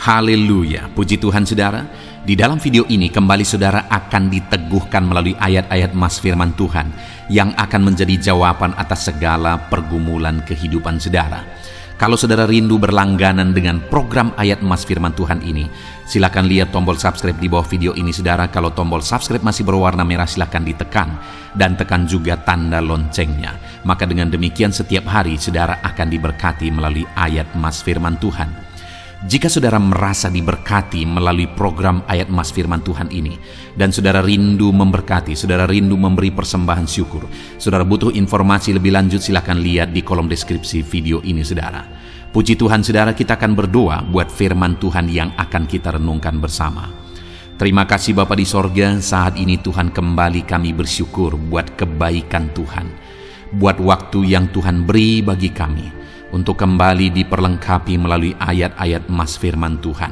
Haleluya, puji Tuhan saudara. Di dalam video ini kembali saudara akan diteguhkan melalui ayat-ayat mas firman Tuhan yang akan menjadi jawaban atas segala pergumulan kehidupan saudara. Kalau saudara rindu berlangganan dengan program ayat mas firman Tuhan ini, silakan lihat tombol subscribe di bawah video ini saudara. Kalau tombol subscribe masih berwarna merah, silakan ditekan dan tekan juga tanda loncengnya. Maka dengan demikian setiap hari saudara akan diberkati melalui ayat mas firman Tuhan. Jika saudara merasa diberkati melalui program ayat mas firman Tuhan ini, dan saudara rindu memberkati, saudara rindu memberi persembahan syukur, saudara butuh informasi lebih lanjut, silakan lihat di kolom deskripsi video ini saudara. Puji Tuhan saudara, kita akan berdoa buat firman Tuhan yang akan kita renungkan bersama. Terima kasih Bapa di sorga, saat ini Tuhan kembali kami bersyukur buat kebaikan Tuhan, buat waktu yang Tuhan beri bagi kami untuk kembali diperlengkapi melalui ayat-ayat mas firman Tuhan.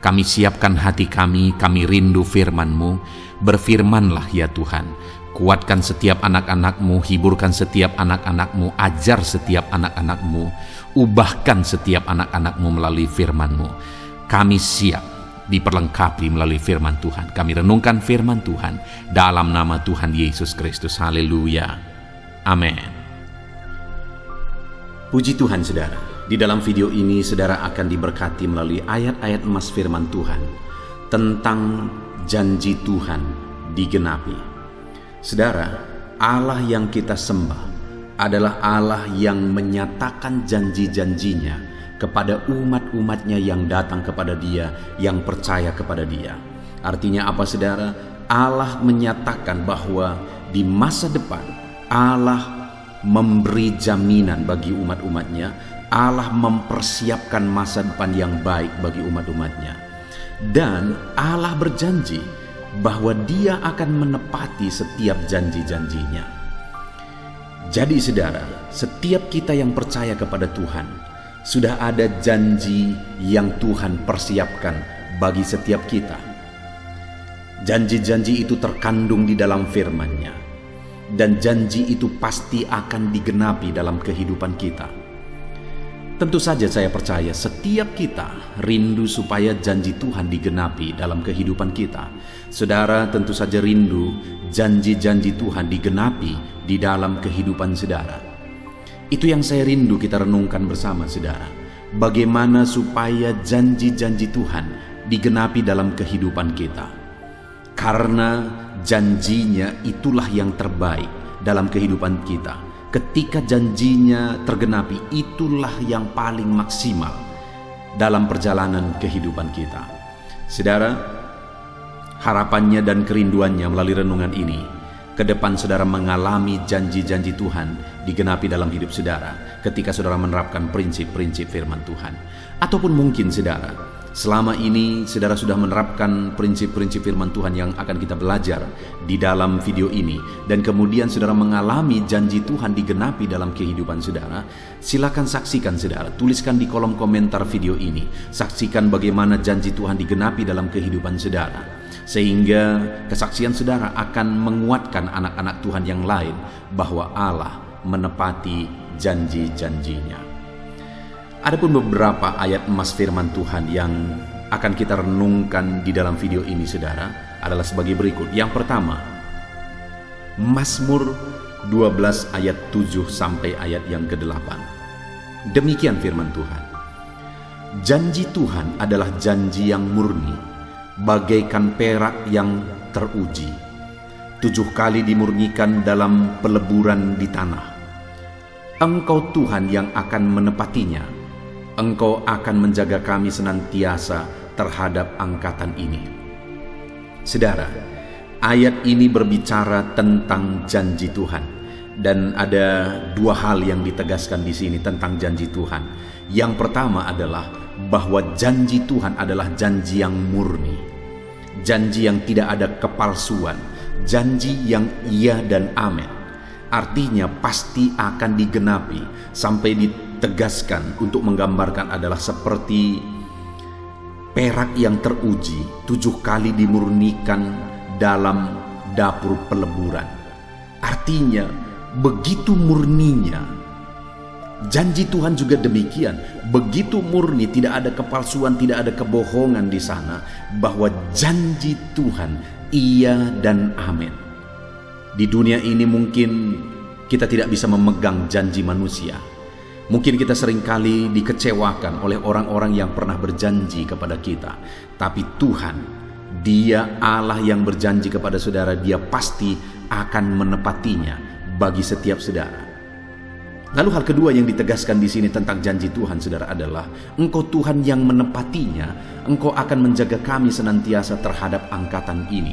Kami siapkan hati kami rindu firman-Mu. Berfirmanlah ya Tuhan. Kuatkan setiap anak-anak-Mu, hiburkan setiap anak-anak-Mu, ajar setiap anak-anak-Mu, ubahkan setiap anak-anak-Mu melalui firman-Mu. Kami siap diperlengkapi melalui firman Tuhan. Kami renungkan firman Tuhan dalam nama Tuhan Yesus Kristus. Haleluya. Amin. Puji Tuhan saudara, di dalam video ini saudara akan diberkati melalui ayat-ayat emas firman Tuhan tentang janji Tuhan digenapi. Saudara, Allah yang kita sembah adalah Allah yang menyatakan janji-janjinya kepada umat-umatnya yang datang kepada Dia, yang percaya kepada Dia. Artinya apa saudara? Allah menyatakan bahwa di masa depan Allah memberi jaminan bagi umat-umatnya. Allah mempersiapkan masa depan yang baik bagi umat-umatnya. Dan Allah berjanji bahwa Dia akan menepati setiap janji-janjinya. Jadi saudara, setiap kita yang percaya kepada Tuhan, sudah ada janji yang Tuhan persiapkan bagi setiap kita. Janji-janji itu terkandung di dalam firman-Nya, dan janji itu pasti akan digenapi dalam kehidupan kita. Tentu saja saya percaya setiap kita rindu supaya janji Tuhan digenapi dalam kehidupan kita. Saudara tentu saja rindu janji-janji Tuhan digenapi di dalam kehidupan saudara. Itu yang saya rindu kita renungkan bersama saudara. Bagaimana supaya janji-janji Tuhan digenapi dalam kehidupan kita. Karena janjinya itulah yang terbaik dalam kehidupan kita. Ketika janjinya tergenapi, itulah yang paling maksimal dalam perjalanan kehidupan kita. Saudara, harapannya dan kerinduannya melalui renungan ini, ke depan saudara mengalami janji-janji Tuhan digenapi dalam hidup saudara ketika saudara menerapkan prinsip-prinsip firman Tuhan. Ataupun mungkin saudara, selama ini saudara sudah menerapkan prinsip-prinsip firman Tuhan yang akan kita belajar di dalam video ini, dan kemudian saudara mengalami janji Tuhan digenapi dalam kehidupan saudara. Silakan saksikan saudara, tuliskan di kolom komentar video ini, saksikan bagaimana janji Tuhan digenapi dalam kehidupan saudara, sehingga kesaksian saudara akan menguatkan anak-anak Tuhan yang lain bahwa Allah menepati janji-janjinya. Adapun beberapa ayat emas firman Tuhan yang akan kita renungkan di dalam video ini saudara adalah sebagai berikut. Yang pertama, Mazmur 12 ayat 7 sampai ayat yang ke-8. Demikian firman Tuhan. Janji Tuhan adalah janji yang murni, bagaikan perak yang teruji, 7 kali dimurnikan dalam peleburan di tanah. Engkau Tuhan yang akan menepatinya. Engkau akan menjaga kami senantiasa terhadap angkatan ini. Saudara, ayat ini berbicara tentang janji Tuhan, dan ada dua hal yang ditegaskan di sini tentang janji Tuhan. Yang pertama adalah bahwa janji Tuhan adalah janji yang murni, janji yang tidak ada kepalsuan, janji yang iya dan amin. Artinya pasti akan digenapi. Sampai ditegaskan untuk menggambarkan adalah seperti perak yang teruji, 7 kali dimurnikan dalam dapur peleburan. Artinya begitu murninya Janji Tuhan juga demikian, begitu murni, tidak ada kepalsuan, tidak ada kebohongan di sana, bahwa janji Tuhan iya dan amin. Di dunia ini mungkin kita tidak bisa memegang janji manusia. Mungkin kita seringkali dikecewakan oleh orang-orang yang pernah berjanji kepada kita. Tapi Tuhan, Dia Allah yang berjanji kepada saudara, Dia pasti akan menepatinya bagi setiap saudara. Lalu hal kedua yang ditegaskan di sini tentang janji Tuhan, saudara, adalah Engkau Tuhan yang menepatinya, Engkau akan menjaga kami senantiasa terhadap angkatan ini.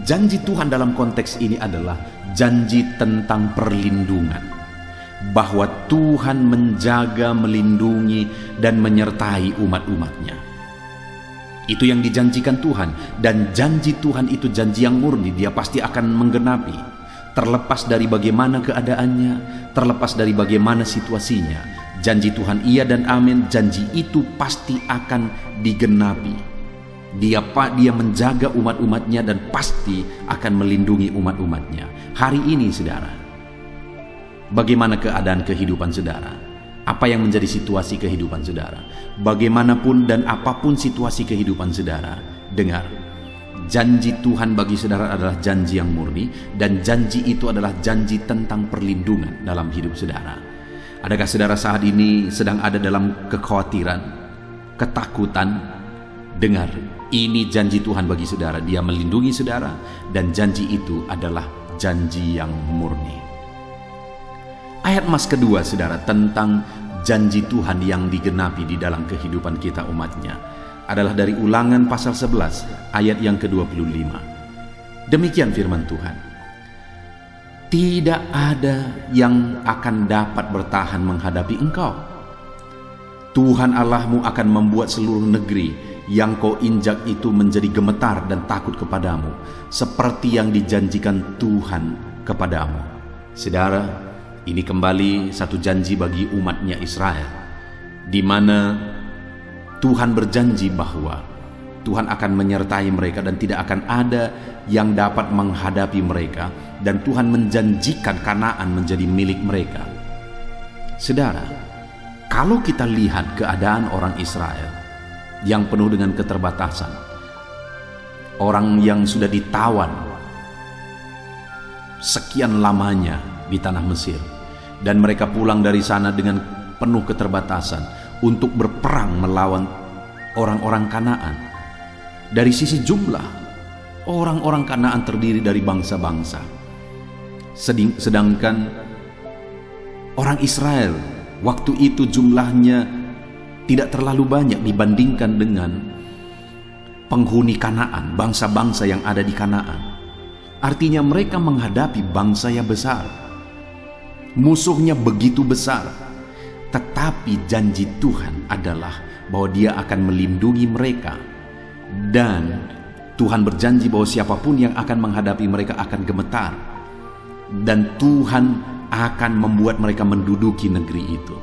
Janji Tuhan dalam konteks ini adalah janji tentang perlindungan. Bahwa Tuhan menjaga, melindungi, dan menyertai umat-umatnya. Itu yang dijanjikan Tuhan. Dan janji Tuhan itu janji yang murni, Dia pasti akan menggenapi. Terlepas dari bagaimana keadaannya, terlepas dari bagaimana situasinya, janji Tuhan iya dan amin, janji itu pasti akan digenapi. Dia menjaga umat-umatnya dan pasti akan melindungi umat-umatnya. Hari ini, saudara, bagaimana keadaan kehidupan saudara? Apa yang menjadi situasi kehidupan saudara? Bagaimanapun dan apapun situasi kehidupan saudara, dengar, janji Tuhan bagi saudara adalah janji yang murni, dan janji itu adalah janji tentang perlindungan dalam hidup saudara. Adakah saudara saat ini sedang ada dalam kekhawatiran, ketakutan? Dengar, ini janji Tuhan bagi saudara. Dia melindungi saudara, dan janji itu adalah janji yang murni. Ayat emas kedua, saudara, tentang janji Tuhan yang digenapi di dalam kehidupan kita umatnya adalah dari Ulangan pasal 11 ayat yang ke-25. Demikian firman Tuhan. Tidak ada yang akan dapat bertahan menghadapi engkau. Tuhan Allahmu akan membuat seluruh negeri yang kau injak itu menjadi gemetar dan takut kepadamu, seperti yang dijanjikan Tuhan kepadamu. Saudara, ini kembali satu janji bagi umatnya Israel, di mana Tuhan berjanji bahwa Tuhan akan menyertai mereka dan tidak akan ada yang dapat menghadapi mereka, dan Tuhan menjanjikan Kanaan menjadi milik mereka. Saudara, kalau kita lihat keadaan orang Israel yang penuh dengan keterbatasan, orang yang sudah ditawan sekian lamanya di tanah Mesir, dan mereka pulang dari sana dengan penuh keterbatasan untuk berperang melawan orang-orang Kanaan. Dari sisi jumlah, orang-orang Kanaan terdiri dari bangsa-bangsa, sedangkan orang Israel waktu itu jumlahnya tidak terlalu banyak dibandingkan dengan penghuni Kanaan, bangsa-bangsa yang ada di Kanaan. Artinya mereka menghadapi bangsa yang besar, musuhnya begitu besar. Tetapi janji Tuhan adalah bahwa Dia akan melindungi mereka, dan Tuhan berjanji bahwa siapapun yang akan menghadapi mereka akan gemetar, dan Tuhan akan membuat mereka menduduki negeri itu.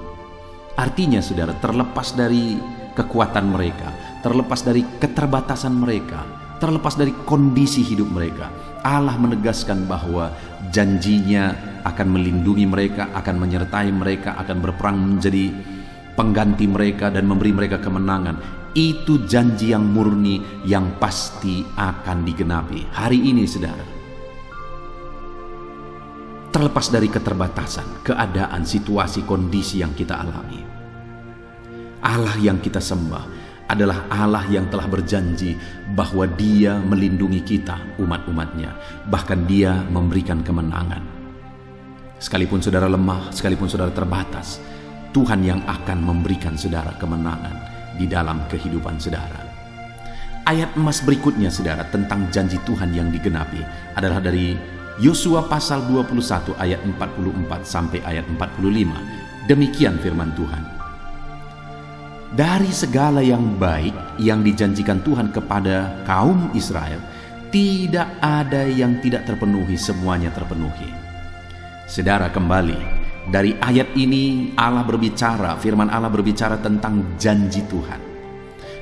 Artinya, saudara, terlepas dari kekuatan mereka, terlepas dari keterbatasan mereka, terlepas dari kondisi hidup mereka, Allah menegaskan bahwa janjinya akan melindungi mereka, akan menyertai mereka, akan berperang menjadi pengganti mereka dan memberi mereka kemenangan. Itu janji yang murni yang pasti akan digenapi. Hari ini, saudara, terlepas dari keterbatasan, keadaan, situasi, kondisi yang kita alami, Allah yang kita sembah adalah Allah yang telah berjanji bahwa Dia melindungi kita, umat-umatnya. Bahkan Dia memberikan kemenangan. Sekalipun saudara lemah, sekalipun saudara terbatas, Tuhan yang akan memberikan saudara kemenangan di dalam kehidupan saudara. Ayat emas berikutnya, saudara, tentang janji Tuhan yang digenapi adalah dari Yosua pasal 21 ayat 44 sampai ayat 45. Demikian firman Tuhan. Dari segala yang baik yang dijanjikan Tuhan kepada kaum Israel, tidak ada yang tidak terpenuhi, semuanya terpenuhi. Saudara, kembali dari ayat ini Allah berbicara, firman Allah berbicara tentang janji Tuhan.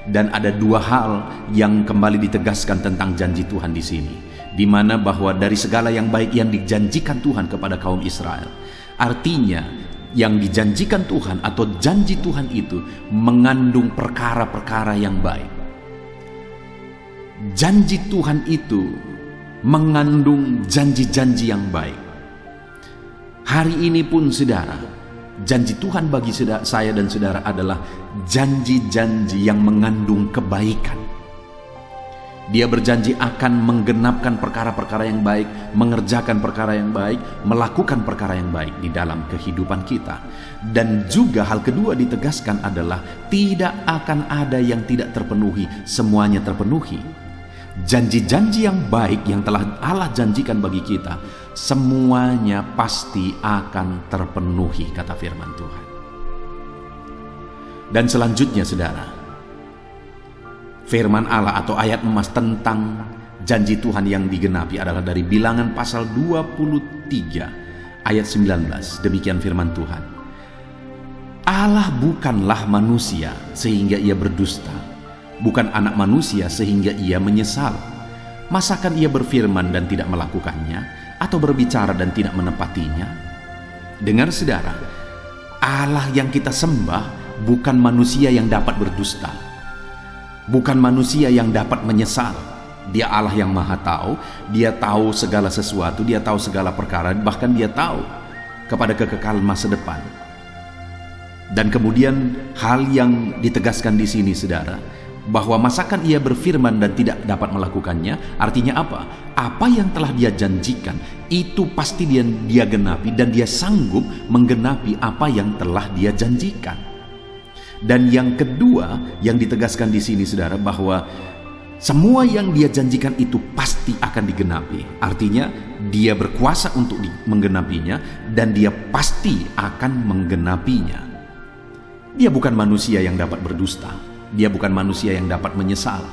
Dan ada dua hal yang kembali ditegaskan tentang janji Tuhan di sini, di mana bahwa dari segala yang baik yang dijanjikan Tuhan kepada kaum Israel, artinya yang dijanjikan Tuhan atau janji Tuhan itu mengandung perkara-perkara yang baik. Janji Tuhan itu mengandung janji-janji yang baik. Hari ini pun saudara, janji Tuhan bagi saya dan saudara adalah janji-janji yang mengandung kebaikan. Dia berjanji akan menggenapkan perkara-perkara yang baik, mengerjakan perkara yang baik, melakukan perkara yang baik di dalam kehidupan kita. Dan juga hal kedua ditegaskan adalah tidak akan ada yang tidak terpenuhi, semuanya terpenuhi. Janji-janji yang baik yang telah Allah janjikan bagi kita, semuanya pasti akan terpenuhi, kata firman Tuhan. Dan selanjutnya saudara, firman Allah atau ayat emas tentang janji Tuhan yang digenapi adalah dari Bilangan pasal 23 ayat 19. Demikian firman Tuhan. Allah bukanlah manusia sehingga ia berdusta, bukan anak manusia sehingga ia menyesal. Masakan ia berfirman dan tidak melakukannya, atau berbicara dan tidak menepatinya? Dengar saudara, Allah yang kita sembah bukan manusia yang dapat berdusta, bukan manusia yang dapat menyesal. Dia Allah yang maha tahu. Dia tahu segala sesuatu, dia tahu segala perkara, bahkan dia tahu kepada kekekalan masa depan. Dan kemudian hal yang ditegaskan di sini saudara, bahwa masakan ia berfirman dan tidak dapat melakukannya, artinya apa? Apa yang telah dia janjikan itu pasti dia genapi, dan dia sanggup menggenapi apa yang telah dia janjikan. Dan yang kedua yang ditegaskan di sini saudara, bahwa semua yang dia janjikan itu pasti akan digenapi. Artinya dia berkuasa untuk menggenapinya, dan dia pasti akan menggenapinya. Dia bukan manusia yang dapat berdusta, dia bukan manusia yang dapat menyesal.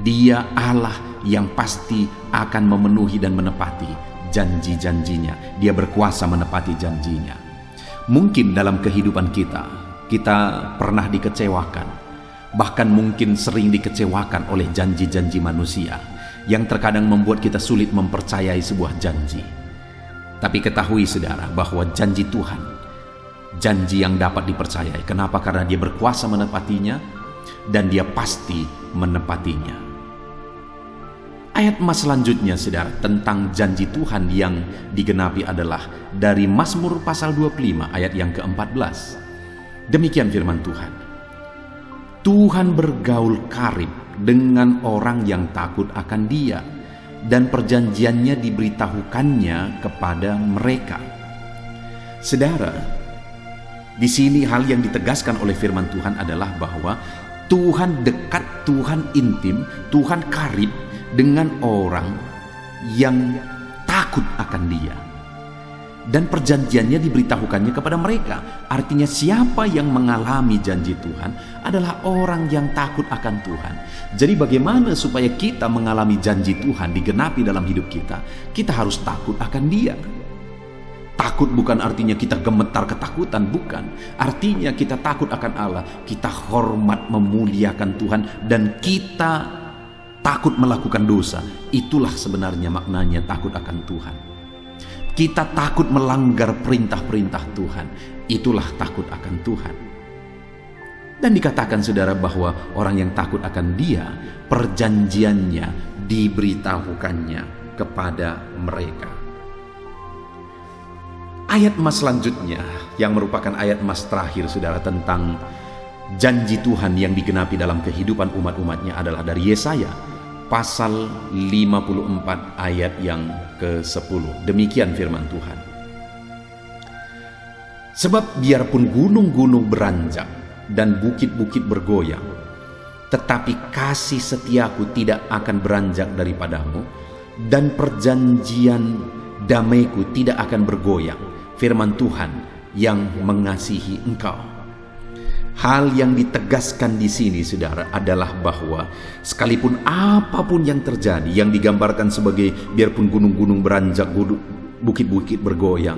Dia Allah yang pasti akan memenuhi dan menepati janji-janjinya. Dia berkuasa menepati janjinya. Mungkin dalam kehidupan kita pernah dikecewakan, bahkan mungkin sering dikecewakan oleh janji-janji manusia yang terkadang membuat kita sulit mempercayai sebuah janji. Tapi ketahui saudara bahwa janji Tuhan, janji yang dapat dipercayai. Kenapa? Karena dia berkuasa menepatinya, dan dia pasti menepatinya. Ayat emas selanjutnya saudara tentang janji Tuhan yang digenapi adalah dari Mazmur pasal 25 ayat yang ke-14. Demikian firman Tuhan. Tuhan bergaul karib dengan orang yang takut akan Dia, dan perjanjiannya diberitahukannya kepada mereka. Saudara, di sini hal yang ditegaskan oleh firman Tuhan adalah bahwa Tuhan dekat, Tuhan intim, Tuhan karib dengan orang yang takut akan Dia, dan perjanjiannya diberitahukannya kepada mereka. Artinya siapa yang mengalami janji Tuhan adalah orang yang takut akan Tuhan. Jadi bagaimana supaya kita mengalami janji Tuhan digenapi dalam hidup kita? Kita harus takut akan Dia. Takut bukan artinya kita gemetar ketakutan, bukan. Artinya kita takut akan Allah, kita hormat memuliakan Tuhan, dan kita takut melakukan dosa. Itulah sebenarnya maknanya takut akan Tuhan. Kita takut melanggar perintah-perintah Tuhan. Itulah takut akan Tuhan. Dan dikatakan saudara bahwa orang yang takut akan Dia, perjanjiannya diberitahukannya kepada mereka. Ayat emas selanjutnya yang merupakan ayat emas terakhir saudara tentang janji Tuhan yang digenapi dalam kehidupan umat-umatnya adalah dari Yesaya pasal 54 ayat yang ke-10. Demikian firman Tuhan. Sebab biarpun gunung-gunung beranjak dan bukit-bukit bergoyang, tetapi kasih setiaku tidak akan beranjak daripadamu, dan perjanjian damaiku tidak akan bergoyang. Firman Tuhan yang mengasihi engkau. Hal yang ditegaskan di sini saudara adalah bahwa sekalipun apapun yang terjadi, yang digambarkan sebagai biarpun gunung-gunung beranjak, bukit-bukit bergoyang,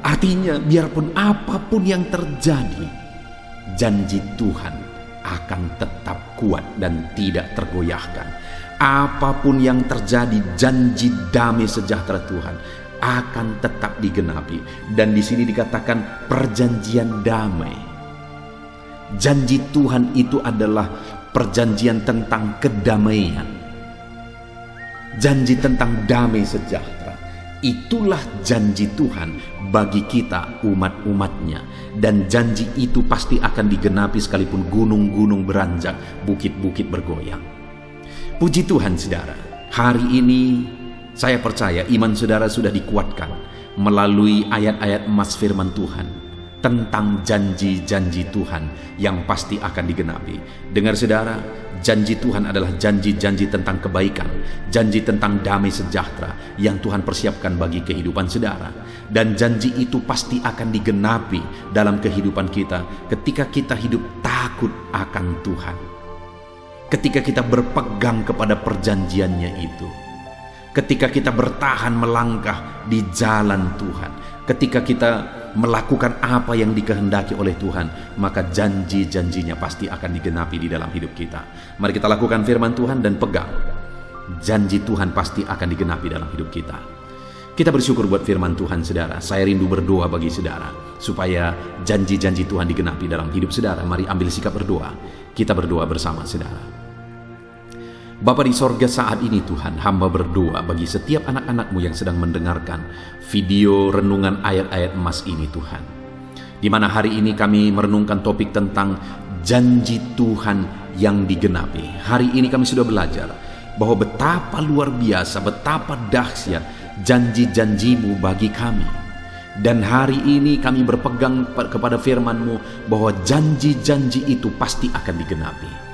artinya biarpun apapun yang terjadi, janji Tuhan akan tetap kuat dan tidak tergoyahkan. Apapun yang terjadi, janji damai sejahtera Tuhan akan tetap digenapi. Dan di sini dikatakan perjanjian damai. Janji Tuhan itu adalah perjanjian tentang kedamaian. Janji tentang damai sejahtera. Itulah janji Tuhan bagi kita umat-umatnya. Dan janji itu pasti akan digenapi sekalipun gunung-gunung beranjak, bukit-bukit bergoyang. Puji Tuhan saudara, hari ini saya percaya iman saudara sudah dikuatkan melalui ayat-ayat emas firman Tuhan tentang janji-janji Tuhan yang pasti akan digenapi. Dengar saudara, janji Tuhan adalah janji-janji tentang kebaikan, janji tentang damai sejahtera yang Tuhan persiapkan bagi kehidupan saudara. Dan janji itu pasti akan digenapi dalam kehidupan kita ketika kita hidup takut akan Tuhan. Ketika kita berpegang kepada perjanjiannya itu. Ketika kita bertahan melangkah di jalan Tuhan. Ketika kita melakukan apa yang dikehendaki oleh Tuhan, maka janji-janjinya pasti akan digenapi di dalam hidup kita. Mari kita lakukan firman Tuhan dan pegang. Janji Tuhan pasti akan digenapi dalam hidup kita. Kita bersyukur buat firman Tuhan saudara. Saya rindu berdoa bagi saudara supaya janji-janji Tuhan digenapi dalam hidup saudara. Mari ambil sikap berdoa. Kita berdoa bersama saudara. Bapa di sorga, saat ini Tuhan, hamba berdoa bagi setiap anak-anak-Mu yang sedang mendengarkan video renungan ayat-ayat emas ini Tuhan. Di mana hari ini kami merenungkan topik tentang janji Tuhan yang digenapi. Hari ini kami sudah belajar bahwa betapa luar biasa, betapa dahsyat janji-janji-Mu bagi kami. Dan hari ini kami berpegang kepada firman-Mu bahwa janji-janji itu pasti akan digenapi.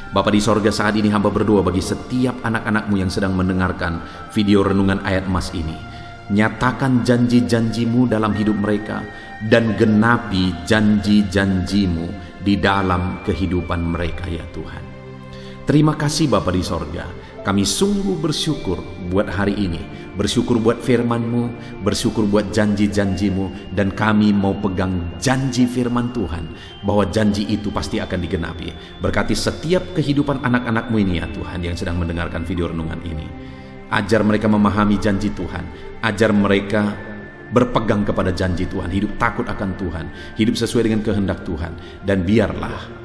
Bapa di sorga, saat ini hamba berdoa bagi setiap anak-anak-Mu yang sedang mendengarkan video renungan ayat emas ini. Nyatakan janji-janji-Mu dalam hidup mereka dan genapi janji-janji-Mu di dalam kehidupan mereka ya Tuhan. Terima kasih Bapa di sorga. Kami sungguh bersyukur buat hari ini. Bersyukur buat firman-Mu, bersyukur buat janji-janji-Mu, dan kami mau pegang janji firman Tuhan, bahwa janji itu pasti akan digenapi. Berkati setiap kehidupan anak-anak-Mu ini ya Tuhan, yang sedang mendengarkan video renungan ini. Ajar mereka memahami janji Tuhan, ajar mereka berpegang kepada janji Tuhan, hidup takut akan Tuhan, hidup sesuai dengan kehendak Tuhan, dan biarlah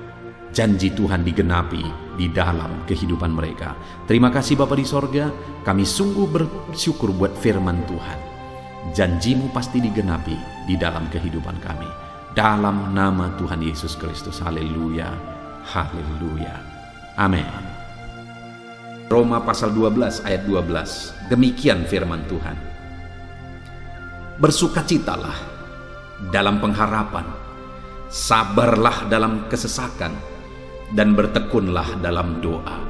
janji Tuhan digenapi di dalam kehidupan mereka. Terima kasih Bapa di sorga, kami sungguh bersyukur buat firman Tuhan. Janji-Mu pasti digenapi di dalam kehidupan kami. Dalam nama Tuhan Yesus Kristus. Haleluya, haleluya, amin. Roma pasal 12 ayat 12. Demikian firman Tuhan. Bersukacitalah dalam pengharapan, sabarlah dalam kesesakan, dan bertekunlah dalam doa.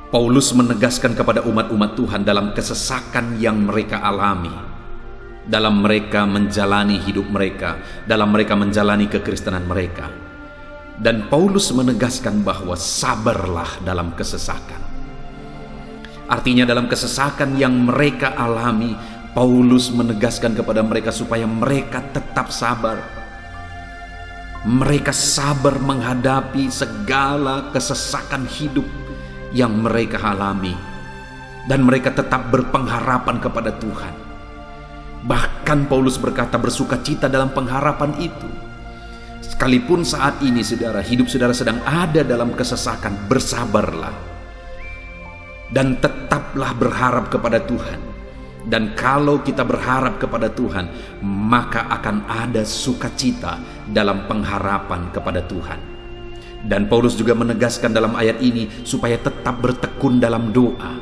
Paulus menegaskan kepada umat-umat Tuhan dalam kesesakan yang mereka alami, dalam mereka menjalani hidup mereka, dalam mereka menjalani kekristenan mereka. Dan Paulus menegaskan bahwa sabarlah dalam kesesakan. Artinya dalam kesesakan yang mereka alami, Paulus menegaskan kepada mereka supaya mereka tetap sabar. Mereka sabar menghadapi segala kesesakan hidup yang mereka alami. Dan mereka tetap berpengharapan kepada Tuhan. Bahkan Paulus berkata bersukacita dalam pengharapan itu. Sekalipun saat ini saudara, hidup saudara sedang ada dalam kesesakan, bersabarlah. Dan tetaplah berharap kepada Tuhan. Dan kalau kita berharap kepada Tuhan, maka akan ada sukacita dalam pengharapan kepada Tuhan. Dan Paulus juga menegaskan dalam ayat ini supaya tetap bertekun dalam doa.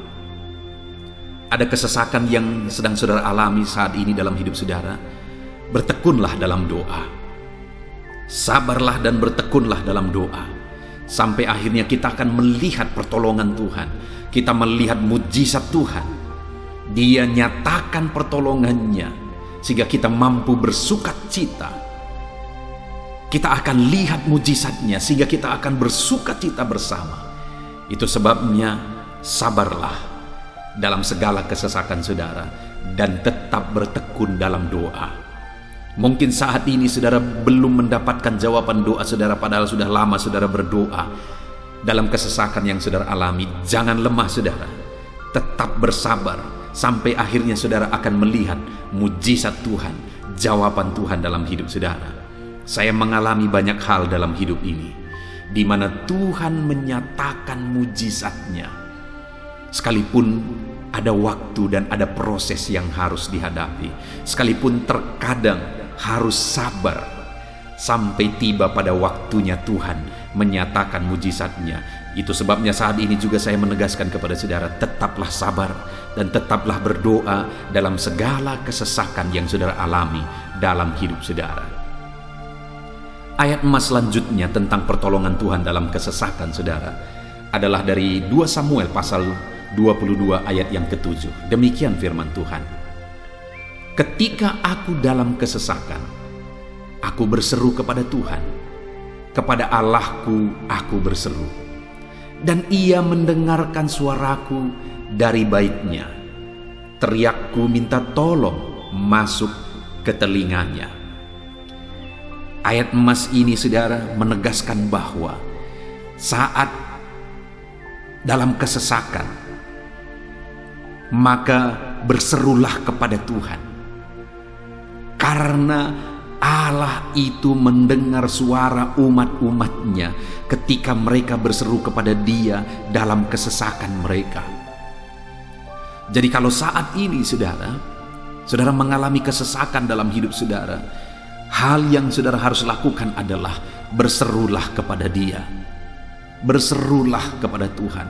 Ada kesesakan yang sedang saudara alami saat ini dalam hidup saudara, bertekunlah dalam doa. Sabarlah dan bertekunlah dalam doa. Sampai akhirnya kita akan melihat pertolongan Tuhan. Kita melihat mujizat Tuhan. Dia nyatakan pertolongannya sehingga kita mampu bersukacita. Kita akan lihat mujizatnya sehingga kita akan bersukacita bersama. Itu sebabnya sabarlah dalam segala kesesakan saudara dan tetap bertekun dalam doa. Mungkin saat ini saudara belum mendapatkan jawaban doa saudara, padahal sudah lama saudara berdoa. Dalam kesesakan yang saudara alami, jangan lemah saudara. Tetap bersabar. sampai akhirnya saudara akan melihat mujizat Tuhan, jawaban Tuhan dalam hidup saudara. Saya mengalami banyak hal dalam hidup ini, di mana Tuhan menyatakan mujizatnya. Sekalipun ada waktu dan ada proses yang harus dihadapi, sekalipun terkadang harus sabar, sampai tiba pada waktunya Tuhan menyatakan mujizatnya. Itu sebabnya saat ini juga saya menegaskan kepada saudara, tetaplah sabar dan tetaplah berdoa dalam segala kesesakan yang saudara alami dalam hidup saudara. Ayat emas selanjutnya tentang pertolongan Tuhan dalam kesesakan saudara adalah dari 2 Samuel pasal 22 ayat yang ke-7. Demikian firman Tuhan. Ketika aku dalam kesesakan, aku berseru kepada Tuhan, kepada Allahku aku berseru, dan Ia mendengarkan suaraku dari baitnya. Teriakku minta tolong masuk ke telinganya. Ayat emas ini saudara menegaskan bahwa saat dalam kesesakan, maka berserulah kepada Tuhan, karena Allah itu mendengar suara umat-umatnya ketika mereka berseru kepada Dia dalam kesesakan mereka. Jadi kalau saat ini saudara mengalami kesesakan dalam hidup saudara, hal yang saudara harus lakukan adalah berserulah kepada Dia, berserulah kepada Tuhan,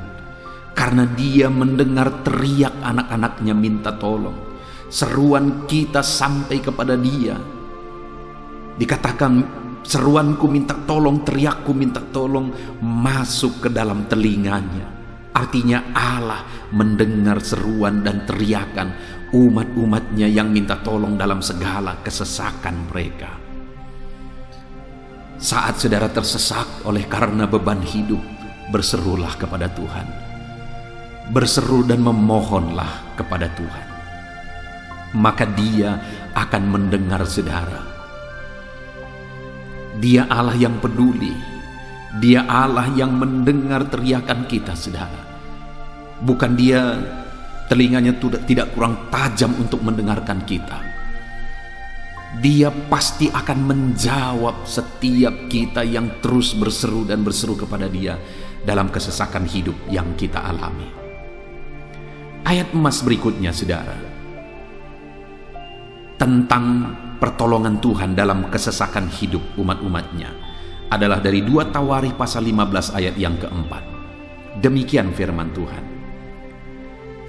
karena Dia mendengar teriak anak-anaknya minta tolong. Seruan kita sampai kepada Dia. Dikatakan seruanku minta tolong, teriakku minta tolong masuk ke dalam telinganya. Artinya Allah mendengar seruan dan teriakan umat-umatnya yang minta tolong dalam segala kesesakan mereka. Saat saudara tersesak oleh karena beban hidup, berserulah kepada Tuhan. Berseru dan memohonlah kepada Tuhan, maka Dia akan mendengar saudara. Dia Allah yang peduli, Dia Allah yang mendengar teriakan kita saudara. Bukan Dia telinganya tidak kurang tajam untuk mendengarkan kita. Dia pasti akan menjawab setiap kita yang terus berseru dan berseru kepada Dia dalam kesesakan hidup yang kita alami. Ayat emas berikutnya saudara, tentang pertolongan Tuhan dalam kesesakan hidup umat-umatnya, adalah dari 2 Tawarikh pasal 15 ayat yang keempat. Demikian firman Tuhan.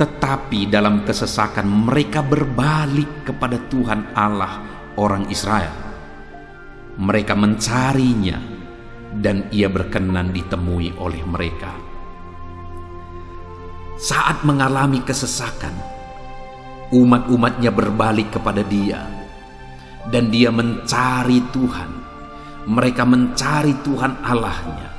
Tetapi dalam kesesakan mereka berbalik kepada Tuhan Allah orang Israel. Mereka mencarinya dan Ia berkenan ditemui oleh mereka. Saat mengalami kesesakan, umat-umatnya berbalik kepada Dia dan Dia mencari Tuhan. Mereka mencari Tuhan Allahnya,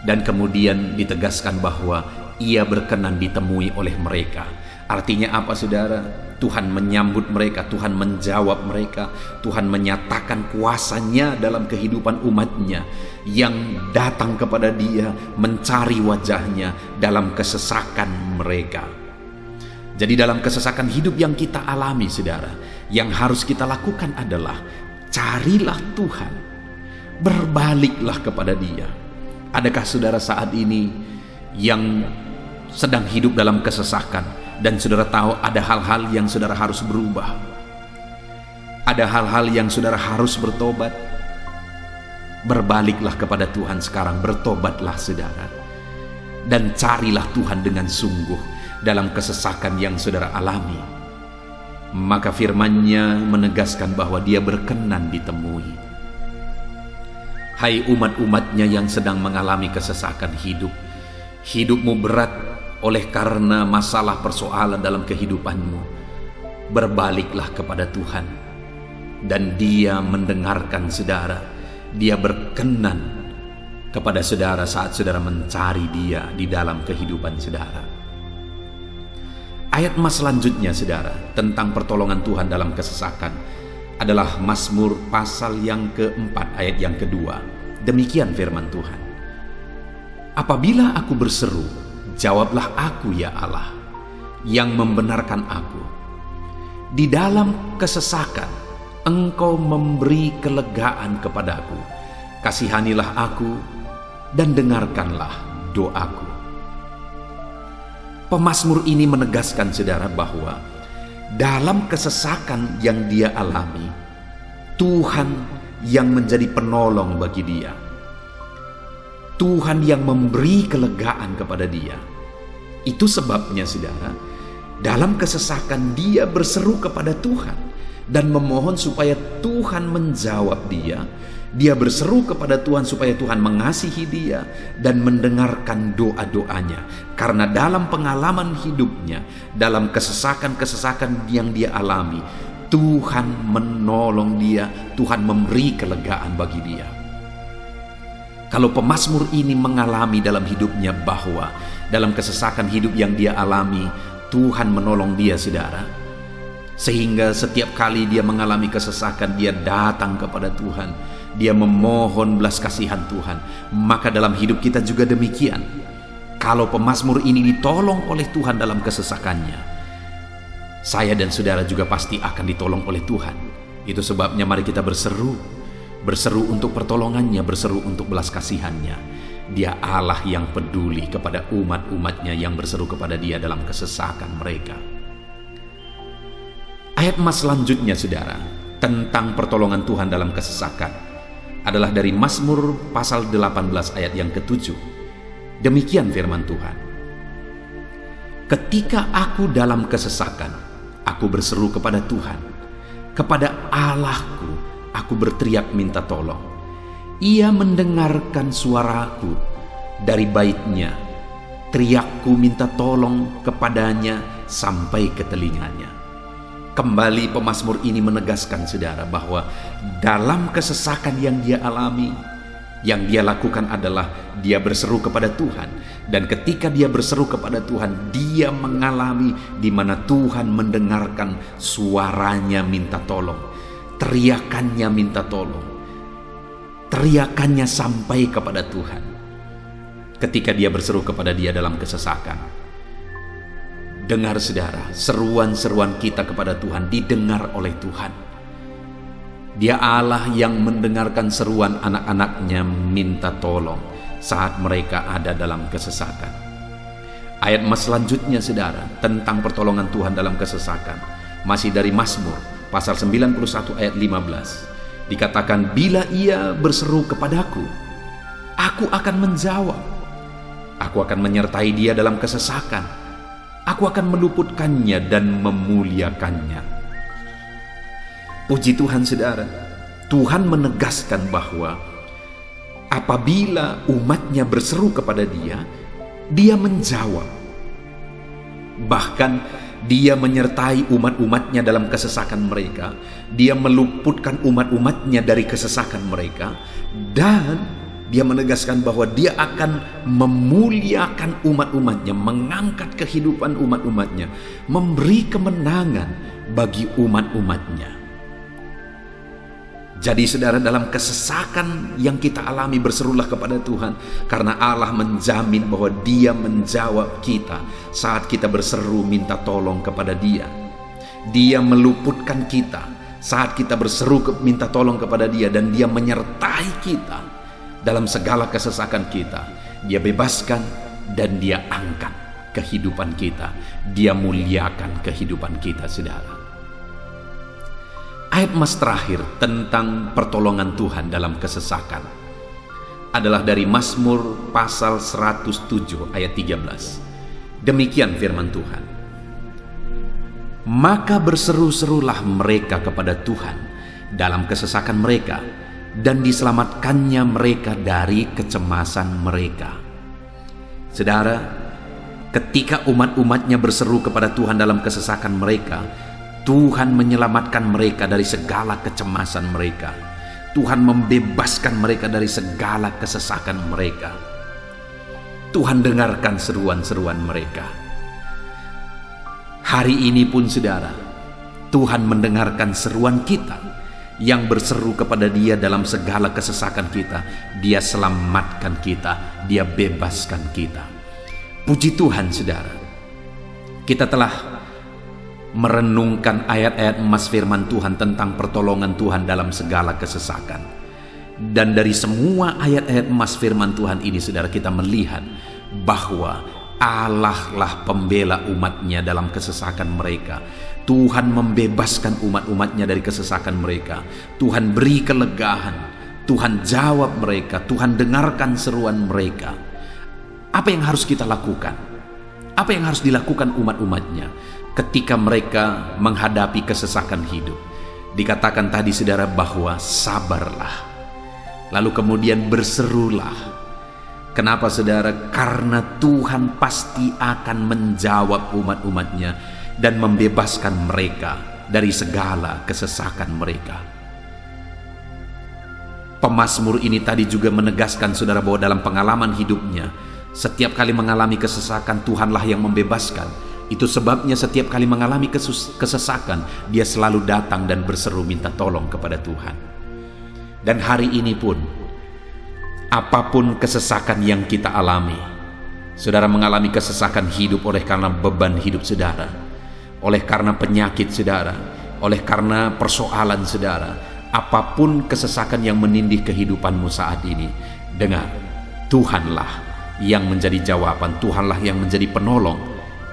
dan kemudian ditegaskan bahwa Ia berkenan ditemui oleh mereka. Artinya apa saudara? Tuhan menyambut mereka, Tuhan menjawab mereka, Tuhan menyatakan kuasa-Nya dalam kehidupan umatnya yang datang kepada Dia, mencari wajah-Nya dalam kesesakan mereka. Jadi dalam kesesakan hidup yang kita alami saudara, yang harus kita lakukan adalah carilah Tuhan, berbaliklah kepada Dia. Adakah saudara saat ini yang sedang hidup dalam kesesakan dan saudara tahu ada hal-hal yang saudara harus berubah, ada hal-hal yang saudara harus bertobat? Berbaliklah kepada Tuhan sekarang, bertobatlah saudara, dan carilah Tuhan dengan sungguh dalam kesesakan yang saudara alami. Maka firman-Nya menegaskan bahwa Dia berkenan ditemui. Hai umat-umat-Nya yang sedang mengalami kesesakan hidup, hidupmu berat oleh karena masalah persoalan dalam kehidupanmu, berbaliklah kepada Tuhan dan Dia mendengarkan saudara. Dia berkenan kepada saudara saat saudara mencari Dia di dalam kehidupan saudara. Ayat emas selanjutnya saudara tentang pertolongan Tuhan dalam kesesakan adalah Mazmur pasal yang keempat ayat yang kedua. Demikian firman Tuhan. Apabila aku berseru, jawablah aku ya Allah. yang membenarkan aku. Di dalam kesesakan, Engkau memberi kelegaan kepadaku. Kasihanilah aku dan dengarkanlah doaku. Pemazmur ini menegaskan saudara bahwa dalam kesesakan yang dia alami, Tuhan yang menjadi penolong bagi dia. Tuhan yang memberi kelegaan kepada dia. Itu sebabnya saudara, dalam kesesakan dia berseru kepada Tuhan dan memohon supaya Tuhan menjawab dia. Dia berseru kepada Tuhan supaya Tuhan mengasihi dia dan mendengarkan doa-doanya. Karena dalam pengalaman hidupnya, dalam kesesakan-kesesakan yang dia alami, Tuhan menolong dia, Tuhan memberi kelegaan bagi dia. Kalau pemazmur ini mengalami dalam hidupnya bahwa dalam kesesakan hidup yang dia alami, Tuhan menolong dia saudara. Sehingga setiap kali dia mengalami kesesakan, dia datang kepada Tuhan. Dia memohon belas kasihan Tuhan. Maka dalam hidup kita juga demikian. Kalau pemazmur ini ditolong oleh Tuhan dalam kesesakannya, saya dan saudara juga pasti akan ditolong oleh Tuhan. Itu sebabnya mari kita berseru untuk pertolongannya, berseru untuk belas kasihannya. Dia Allah yang peduli kepada umat-umatnya yang berseru kepada dia dalam kesesakan mereka. Ayat mas selanjutnya saudara, tentang pertolongan Tuhan dalam kesesakan adalah dari Mazmur pasal 18 ayat yang ke-7. Demikian firman Tuhan. Ketika aku dalam kesesakan, aku berseru kepada Tuhan, kepada Allahku aku berteriak minta tolong. Ia mendengarkan suaraku dari baitnya. Teriakku minta tolong kepadanya sampai ke telinganya. Kembali pemazmur ini menegaskan saudara bahwa dalam kesesakan yang dia alami, yang dia lakukan adalah dia berseru kepada Tuhan. Dan ketika dia berseru kepada Tuhan, dia mengalami di mana Tuhan mendengarkan suaranya minta tolong. Teriakannya minta tolong. Teriakannya sampai kepada Tuhan. Ketika dia berseru kepada dia dalam kesesakan. Dengar saudara, seruan-seruan kita kepada Tuhan didengar oleh Tuhan. Dia Allah yang mendengarkan seruan anak-anaknya minta tolong saat mereka ada dalam kesesakan. Ayat mas selanjutnya saudara, tentang pertolongan Tuhan dalam kesesakan, masih dari Mazmur pasal 91 ayat 15. Dikatakan, bila ia berseru kepadaku, aku akan menjawab. Aku akan menyertai dia dalam kesesakan. Aku akan meluputkannya dan memuliakannya. Puji Tuhan saudara, Tuhan menegaskan bahwa apabila umatnya berseru kepada dia, dia menjawab. Bahkan dia menyertai umat-umatnya dalam kesesakan mereka. Dia meluputkan umat-umatnya dari kesesakan mereka. Dan dia menegaskan bahwa dia akan memuliakan umat-umatnya, mengangkat kehidupan umat-umatnya, memberi kemenangan bagi umat-umatnya. Jadi saudara, dalam kesesakan yang kita alami berserulah kepada Tuhan, karena Allah menjamin bahwa dia menjawab kita saat kita berseru minta tolong kepada dia. Dia meluputkan kita saat kita berseru minta tolong kepada dia, dan dia menyertai kita dalam segala kesesakan kita. Dia bebaskan dan dia angkat kehidupan kita. Dia muliakan kehidupan kita saudara. Ayat mas terakhir tentang pertolongan Tuhan dalam kesesakan adalah dari Mazmur pasal 107 ayat 13. Demikian firman Tuhan. Maka berseru-serulah mereka kepada Tuhan dalam kesesakan mereka, dan diselamatkannya mereka dari kecemasan mereka. Saudara, ketika umat-umatnya berseru kepada Tuhan dalam kesesakan mereka, Tuhan menyelamatkan mereka dari segala kecemasan mereka. Tuhan membebaskan mereka dari segala kesesakan mereka. Tuhan dengarkan seruan-seruan mereka. Hari ini pun saudara, Tuhan mendengarkan seruan kita yang berseru kepada dia dalam segala kesesakan kita. Dia selamatkan kita, dia bebaskan kita. Puji Tuhan saudara. Kita telah merenungkan ayat-ayat emas firman Tuhan tentang pertolongan Tuhan dalam segala kesesakan. Dan dari semua ayat-ayat emas firman Tuhan ini, saudara, kita melihat bahwa Allah lah pembela umatnya dalam kesesakan mereka. Tuhan membebaskan umat-umatnya dari kesesakan mereka. Tuhan beri kelegaan, Tuhan jawab mereka, Tuhan dengarkan seruan mereka. Apa yang harus kita lakukan? Apa yang harus dilakukan umat-umatnya ketika mereka menghadapi kesesakan hidup? Dikatakan tadi, saudara, bahwa sabarlah. Lalu kemudian berserulah. Kenapa, saudara? Karena Tuhan pasti akan menjawab umat-umatnya dan membebaskan mereka dari segala kesesakan mereka. Pemazmur ini tadi juga menegaskan, saudara, bahwa dalam pengalaman hidupnya, setiap kali mengalami kesesakan, Tuhanlah yang membebaskan. Itu sebabnya setiap kali mengalami kesesakan, dia selalu datang dan berseru minta tolong kepada Tuhan. Dan hari ini pun, apapun kesesakan yang kita alami, saudara mengalami kesesakan hidup oleh karena beban hidup saudara, oleh karena penyakit saudara, oleh karena persoalan saudara, apapun kesesakan yang menindih kehidupanmu saat ini, dengar, Tuhanlah yang menjadi jawaban, Tuhanlah yang menjadi penolong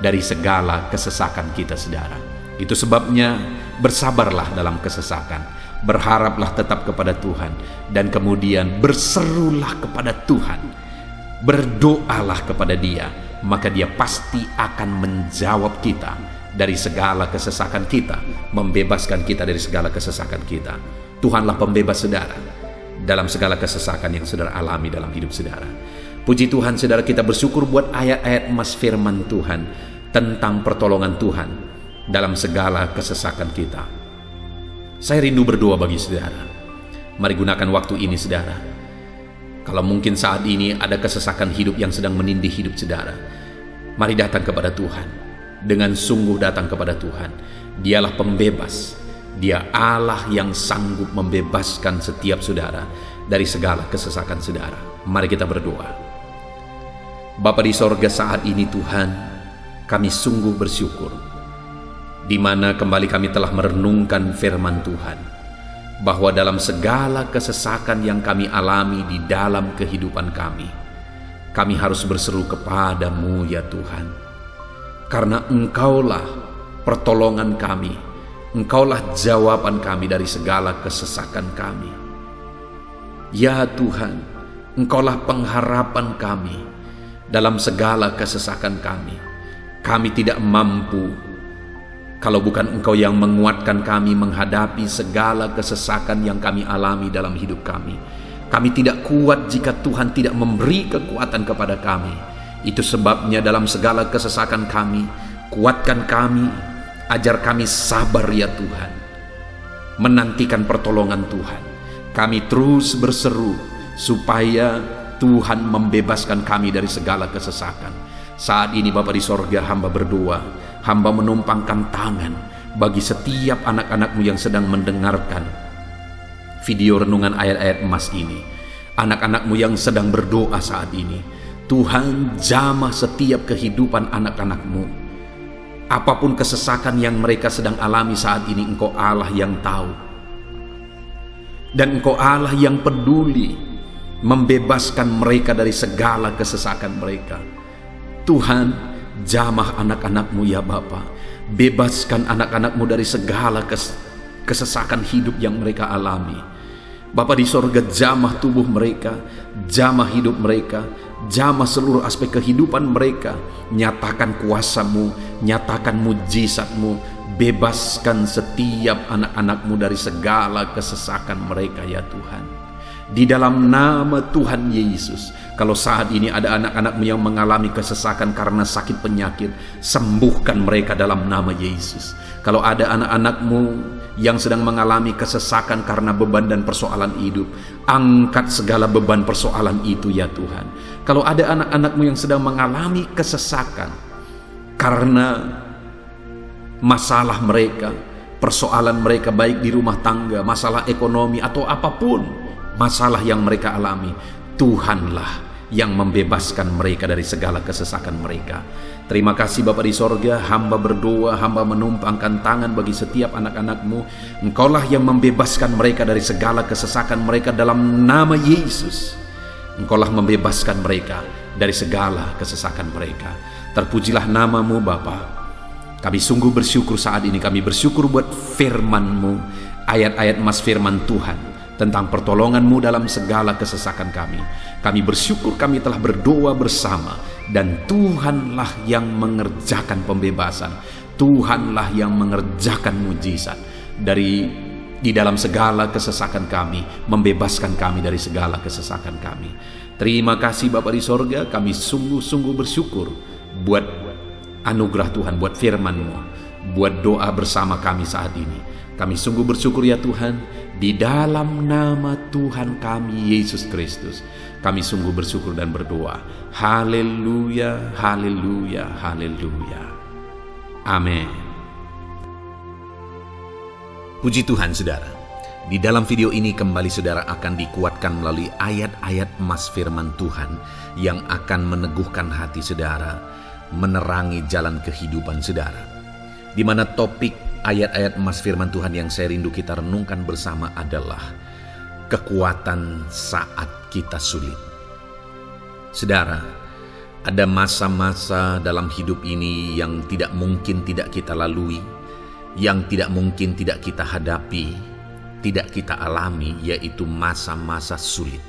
dari segala kesesakan kita, saudara. Itu sebabnya bersabarlah dalam kesesakan, berharaplah tetap kepada Tuhan, dan kemudian berserulah kepada Tuhan, berdoalah kepada Dia, maka Dia pasti akan menjawab kita dari segala kesesakan kita, membebaskan kita dari segala kesesakan kita. Tuhanlah pembebas saudara dalam segala kesesakan yang saudara alami dalam hidup saudara. Puji Tuhan, saudara, kita bersyukur buat ayat-ayat emas firman Tuhan tentang pertolongan Tuhan dalam segala kesesakan kita. Saya rindu berdoa bagi saudara. Mari gunakan waktu ini, saudara. Kalau mungkin saat ini ada kesesakan hidup yang sedang menindih hidup saudara, mari datang kepada Tuhan. Dengan sungguh datang kepada Tuhan. Dialah pembebas. Dia Allah yang sanggup membebaskan setiap saudara dari segala kesesakan saudara. Mari kita berdoa. Bapa di sorga, saat ini Tuhan, kami sungguh bersyukur di mana kembali kami telah merenungkan firman Tuhan, bahwa dalam segala kesesakan yang kami alami di dalam kehidupan kami harus berseru kepadamu ya Tuhan, karena Engkaulah pertolongan kami, Engkaulah jawaban kami dari segala kesesakan kami. Ya Tuhan, Engkaulah pengharapan kami dalam segala kesesakan kami. Kami tidak mampu kalau bukan Engkau yang menguatkan kami menghadapi segala kesesakan yang kami alami dalam hidup kami. Kami tidak kuat jika Tuhan tidak memberi kekuatan kepada kami. Itu sebabnya dalam segala kesesakan kami, kuatkan kami, ajar kami sabar ya Tuhan, menantikan pertolongan Tuhan. Kami terus berseru supaya Tuhan membebaskan kami dari segala kesesakan. Saat ini Bapa di sorga, hamba berdoa, hamba menumpangkan tangan bagi setiap anak-anak-Mu yang sedang mendengarkan video renungan ayat-ayat emas ini. Anak-anak-Mu yang sedang berdoa saat ini, Tuhan jamah setiap kehidupan anak-anak-Mu. Apapun kesesakan yang mereka sedang alami saat ini, Engkau Allah yang tahu. Dan Engkau Allah yang peduli membebaskan mereka dari segala kesesakan mereka. Tuhan, jamah anak-anak-Mu ya Bapa. Bebaskan anak-anak-Mu dari segala kesesakan hidup yang mereka alami. Bapa di sorga, jamah tubuh mereka, jamah hidup mereka, jamah seluruh aspek kehidupan mereka. Nyatakan kuasa-Mu, nyatakan mujizat-Mu. Bebaskan setiap anak-anak-Mu dari segala kesesakan mereka ya Tuhan. Di dalam nama Tuhan Yesus, kalau saat ini ada anak-anak-Mu yang mengalami kesesakan karena sakit penyakit, sembuhkan mereka dalam nama Yesus. Kalau ada anak-anak-Mu yang sedang mengalami kesesakan karena beban dan persoalan hidup, angkat segala beban persoalan itu ya Tuhan. Kalau ada anak-anak-Mu yang sedang mengalami kesesakan karena masalah mereka, persoalan mereka baik di rumah tangga, masalah ekonomi atau apapun masalah yang mereka alami, Tuhanlah yang membebaskan mereka dari segala kesesakan mereka. Terima kasih Bapa di sorga, hamba berdoa, hamba menumpangkan tangan bagi setiap anak-anak-Mu. Engkaulah yang membebaskan mereka dari segala kesesakan mereka dalam nama Yesus. Engkaulah membebaskan mereka dari segala kesesakan mereka. Terpujilah nama-Mu Bapa. Kami sungguh bersyukur saat ini, kami bersyukur buat firman-Mu, ayat-ayat emas firman Tuhan tentang pertolongan-Mu dalam segala kesesakan kami. Kami bersyukur kami telah berdoa bersama, dan Tuhanlah yang mengerjakan pembebasan. Tuhanlah yang mengerjakan mujizat di dalam segala kesesakan kami, membebaskan kami dari segala kesesakan kami. Terima kasih Bapa di sorga, kami sungguh-sungguh bersyukur buat anugerah Tuhan, buat firman-Mu, buat doa bersama kami saat ini. Kami sungguh bersyukur ya Tuhan, di dalam nama Tuhan kami Yesus Kristus, kami sungguh bersyukur dan berdoa. Haleluya, haleluya, haleluya. Amin. Puji Tuhan saudara, di dalam video ini kembali saudara akan dikuatkan melalui ayat-ayat emas firman Tuhan yang akan meneguhkan hati saudara, menerangi jalan kehidupan saudara. Di mana topik ayat-ayat emas firman Tuhan yang saya rindu kita renungkan bersama adalah kekuatan saat kita sulit. Saudara, ada masa-masa dalam hidup ini yang tidak mungkin tidak kita lalui, yang tidak mungkin tidak kita hadapi, tidak kita alami, yaitu masa-masa sulit.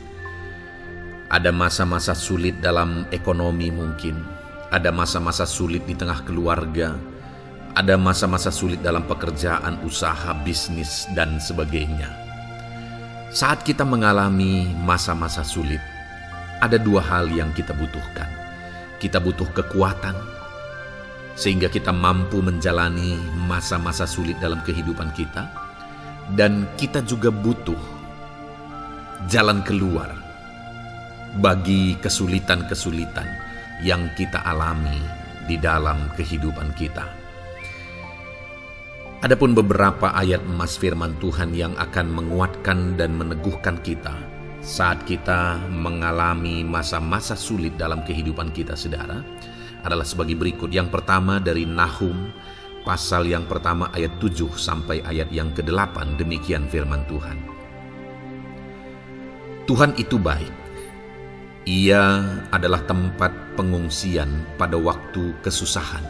Ada masa-masa sulit dalam ekonomi mungkin, ada masa-masa sulit di tengah keluarga, ada masa-masa sulit dalam pekerjaan, usaha, bisnis, dan sebagainya. Saat kita mengalami masa-masa sulit, ada dua hal yang kita butuhkan. Kita butuh kekuatan, sehingga kita mampu menjalani masa-masa sulit dalam kehidupan kita. Dan kita juga butuh jalan keluar bagi kesulitan-kesulitan yang kita alami di dalam kehidupan kita. Adapun beberapa ayat emas firman Tuhan yang akan menguatkan dan meneguhkan kita saat kita mengalami masa-masa sulit dalam kehidupan kita saudara, adalah sebagai berikut. Yang pertama dari Nahum pasal yang pertama ayat 7 sampai ayat yang ke-8, demikian firman Tuhan. Tuhan itu baik. Ia adalah tempat pengungsian pada waktu kesusahan.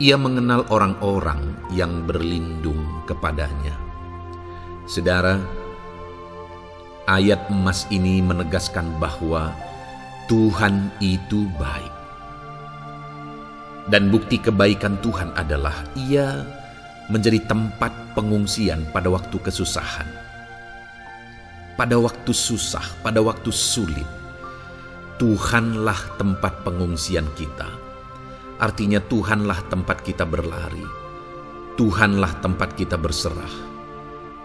Ia mengenal orang-orang yang berlindung kepadanya. Saudara, ayat emas ini menegaskan bahwa Tuhan itu baik. Dan bukti kebaikan Tuhan adalah Ia menjadi tempat pengungsian pada waktu kesusahan. Pada waktu susah, pada waktu sulit, Tuhanlah tempat pengungsian kita. Artinya Tuhanlah tempat kita berlari. Tuhanlah tempat kita berserah.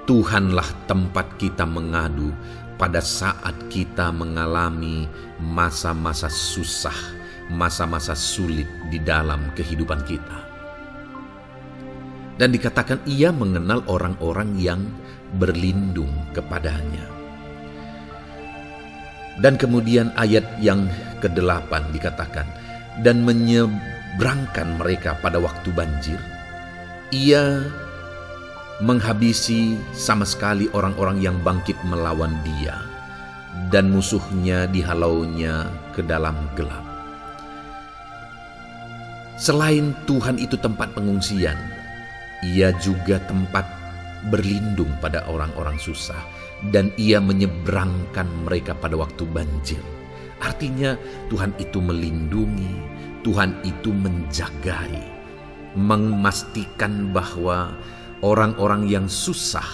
Tuhanlah tempat kita mengadu pada saat kita mengalami masa-masa susah, masa-masa sulit di dalam kehidupan kita. Dan dikatakan Ia mengenal orang-orang yang berlindung kepadanya. Dan kemudian ayat yang ke-8 dikatakan, dan menyeberangkan mereka pada waktu banjir. Ia menghabisi sama sekali orang-orang yang bangkit melawan Dia, dan musuhnya dihalaunya ke dalam gelap. Selain Tuhan itu tempat pengungsian, Ia juga tempat berlindung pada orang-orang susah, dan Ia menyeberangkan mereka pada waktu banjir. Artinya Tuhan itu melindungi, Tuhan itu menjagai, memastikan bahwa orang-orang yang susah,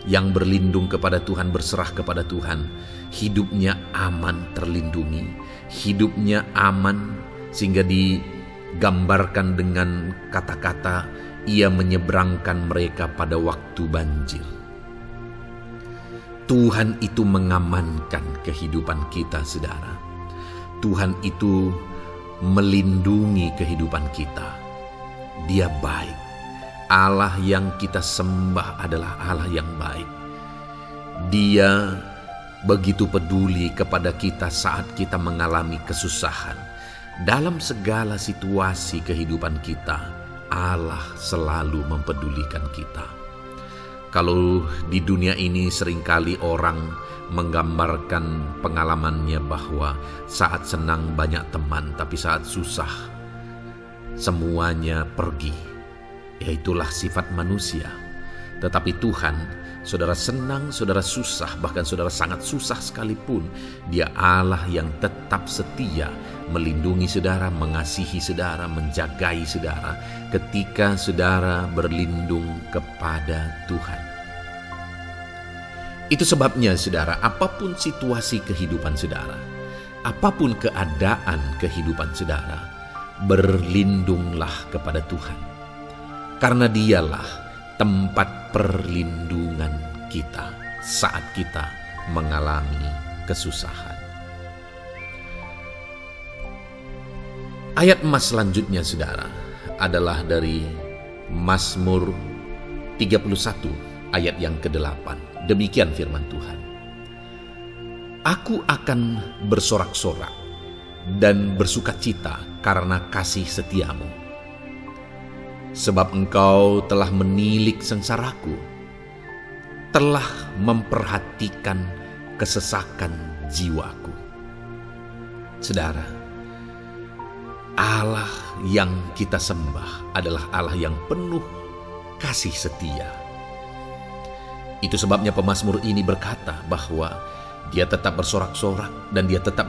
yang berlindung kepada Tuhan, berserah kepada Tuhan, hidupnya aman, terlindungi, hidupnya aman, sehingga digambarkan dengan kata-kata Ia menyeberangkan mereka pada waktu banjir. Tuhan itu mengamankan kehidupan kita, saudara. Tuhan itu melindungi kehidupan kita. Dia baik. Allah yang kita sembah adalah Allah yang baik. Dia begitu peduli kepada kita saat kita mengalami kesusahan. Dalam segala situasi kehidupan kita, Allah selalu mempedulikan kita. Kalau di dunia ini seringkali orang menggambarkan pengalamannya bahwa saat senang banyak teman, tapi saat susah semuanya pergi. Ya, itulah sifat manusia. Tetapi Tuhan, saudara senang, saudara susah, bahkan saudara sangat susah sekalipun, Dia Allah yang tetap setia melindungi saudara, mengasihi saudara, menjagai saudara ketika saudara berlindung kepada Tuhan. Itu sebabnya saudara, apapun situasi kehidupan saudara, apapun keadaan kehidupan saudara, berlindunglah kepada Tuhan. Karena Dialah tempat perlindungan kita saat kita mengalami kesusahan. Ayat emas selanjutnya saudara adalah dari Mazmur 31 ayat yang ke-8. Demikian firman Tuhan. Aku akan bersorak-sorak dan bersukacita karena kasih setiamu. Sebab engkau telah menilik sengsaraku, telah memperhatikan kesesakan jiwaku. Saudara, Allah yang kita sembah adalah Allah yang penuh kasih setia. Itu sebabnya pemazmur ini berkata bahwa dia tetap bersorak-sorak dan dia tetap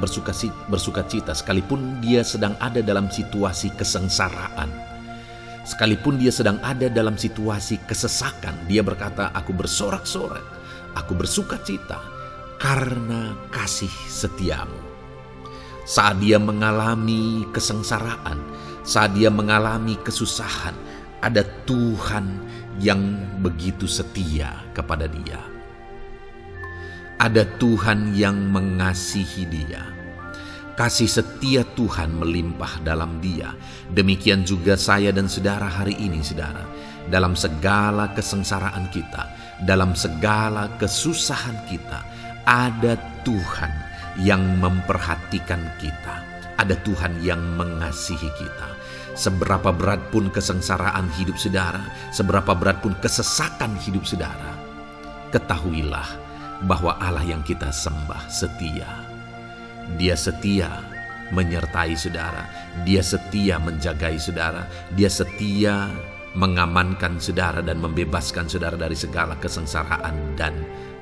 bersukacita sekalipun dia sedang ada dalam situasi kesengsaraan. Sekalipun dia sedang ada dalam situasi kesesakan, dia berkata, aku bersorak-sorak, aku bersukacita karena kasih setiamu. Saat dia mengalami kesengsaraan, saat dia mengalami kesusahan, ada Tuhan yang begitu setia kepada dia. Ada Tuhan yang mengasihi dia. Kasih setia Tuhan melimpah dalam dia. Demikian juga saya dan saudara hari ini, saudara. Dalam segala kesengsaraan kita, dalam segala kesusahan kita, ada Tuhan yang memperhatikan kita. Ada Tuhan yang mengasihi kita. Seberapa berat pun kesengsaraan hidup saudara, seberapa berat pun kesesakan hidup saudara, ketahuilah bahwa Allah yang kita sembah setia. Dia setia menyertai saudara, Dia setia menjagai saudara, Dia setia mengamankan saudara dan membebaskan saudara dari segala kesengsaraan dan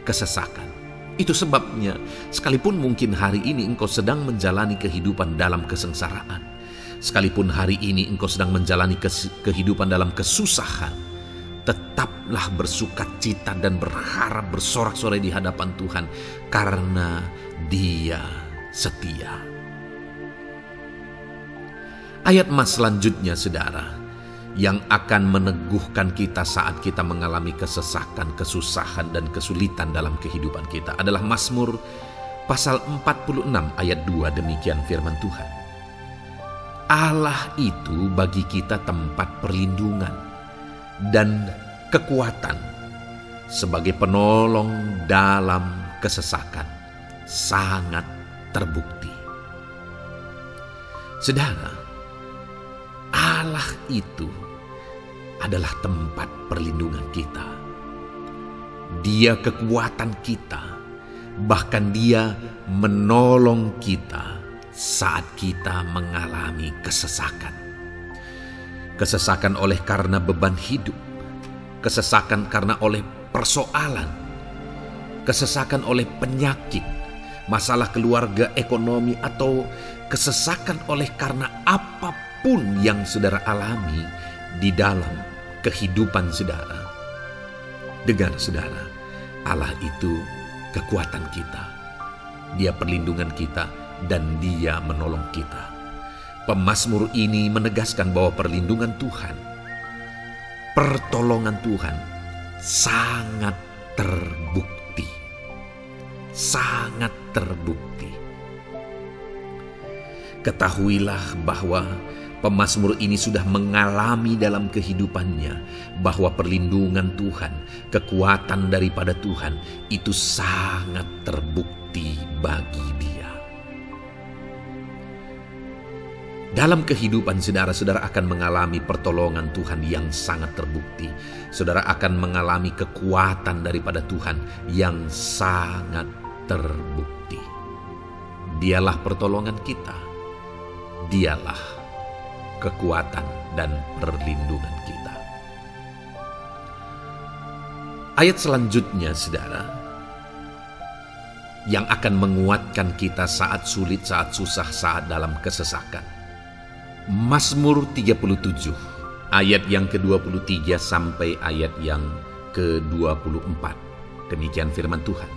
kesesakan. Itu sebabnya sekalipun mungkin hari ini engkau sedang menjalani kehidupan dalam kesengsaraan, sekalipun hari ini engkau sedang menjalani kehidupan dalam kesusahan, tetaplah bersukacita dan berharap bersorak-sorai di hadapan Tuhan karena Dia setia. Ayat emas selanjutnya saudara, yang akan meneguhkan kita saat kita mengalami kesesakan, kesusahan dan kesulitan dalam kehidupan kita adalah Mazmur pasal 46 ayat 2. Demikian firman Tuhan. Allah itu bagi kita tempat perlindungan dan kekuatan sebagai penolong dalam kesesakan, sangat terbukti. Saudara, Allah itu adalah tempat perlindungan kita. Dia kekuatan kita, bahkan Dia menolong kita saat kita mengalami kesesakan. Kesesakan oleh karena beban hidup, kesesakan karena oleh persoalan, kesesakan oleh penyakit, masalah keluarga, ekonomi, atau kesesakan oleh karena apapun yang saudara alami di dalam kehidupan saudara. Dengar saudara, Allah itu kekuatan kita. Dia perlindungan kita dan Dia menolong kita. Pemazmur ini menegaskan bahwa perlindungan Tuhan, pertolongan Tuhan sangat terbukti. Sangat terbukti. Ketahuilah bahwa pemazmur ini sudah mengalami dalam kehidupannya bahwa perlindungan Tuhan, kekuatan daripada Tuhan itu sangat terbukti terbukti bagi dia. Dalam kehidupan saudara akan mengalami pertolongan Tuhan yang sangat terbukti. Saudara akan mengalami kekuatan daripada Tuhan yang sangat terbukti. Dialah pertolongan kita. Dialah kekuatan dan perlindungan kita. Ayat selanjutnya, saudara, yang akan menguatkan kita saat sulit, saat susah, saat dalam kesesakan. Mazmur 37, ayat yang ke-23 sampai ayat yang ke-24. Demikian firman Tuhan.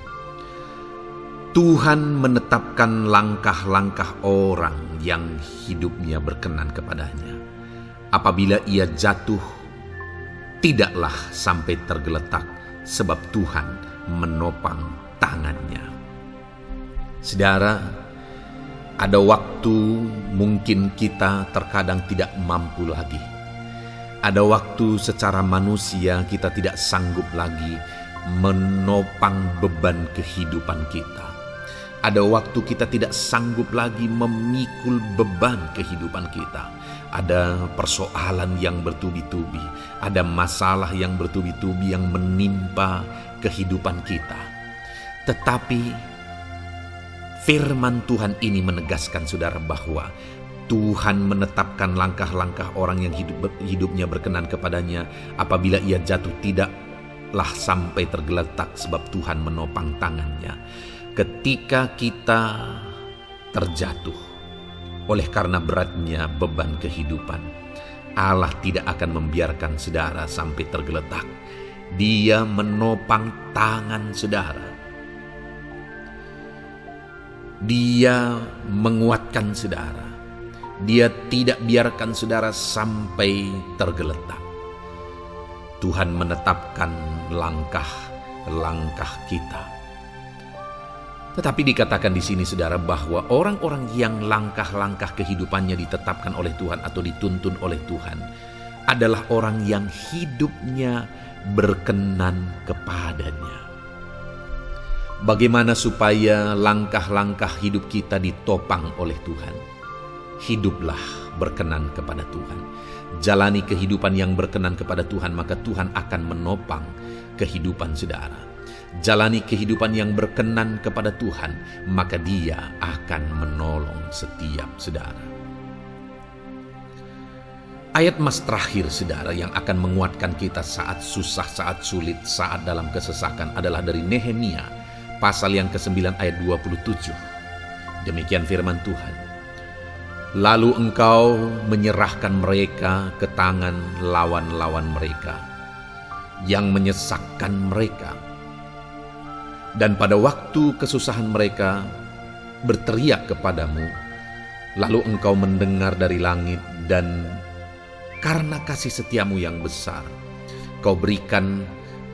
Tuhan menetapkan langkah-langkah orang yang hidupnya berkenan kepadanya. Apabila ia jatuh, tidaklah sampai tergeletak, sebab Tuhan menopang tangannya. Saudara, ada waktu mungkin kita terkadang tidak mampu lagi. Ada waktu secara manusia kita tidak sanggup lagi menopang beban kehidupan kita. Ada waktu kita tidak sanggup lagi memikul beban kehidupan kita. Ada persoalan yang bertubi-tubi, ada masalah yang bertubi-tubi yang menimpa kehidupan kita. Tetapi firman Tuhan ini menegaskan saudara bahwa Tuhan menetapkan langkah-langkah orang yang hidupnya berkenan kepadanya. Apabila ia jatuh, tidaklah sampai tergeletak, sebab Tuhan menopang tangannya. Ketika kita terjatuh oleh karena beratnya beban kehidupan, Allah tidak akan membiarkan saudara sampai tergeletak. Dia menopang tangan saudara. Dia menguatkan saudara. Dia tidak biarkan saudara sampai tergeletak. Tuhan menetapkan langkah-langkah kita. Tetapi dikatakan di sini saudara bahwa orang-orang yang langkah-langkah kehidupannya ditetapkan oleh Tuhan atau dituntun oleh Tuhan adalah orang yang hidupnya berkenan kepadanya. Bagaimana supaya langkah-langkah hidup kita ditopang oleh Tuhan? Hiduplah berkenan kepada Tuhan. Jalani kehidupan yang berkenan kepada Tuhan, maka Tuhan akan menopang kehidupan saudara. Jalani kehidupan yang berkenan kepada Tuhan, maka Dia akan menolong setiap saudara. Ayat mas terakhir saudara yang akan menguatkan kita saat susah, saat sulit, saat dalam kesesakan adalah dari Nehemia pasal yang ke-9 ayat 27. Demikian firman Tuhan. Lalu engkau menyerahkan mereka ke tangan lawan-lawan mereka yang menyesakkan mereka. Dan pada waktu kesusahan mereka berteriak kepadamu, lalu engkau mendengar dari langit, dan karena kasih setiamu yang besar, kau berikan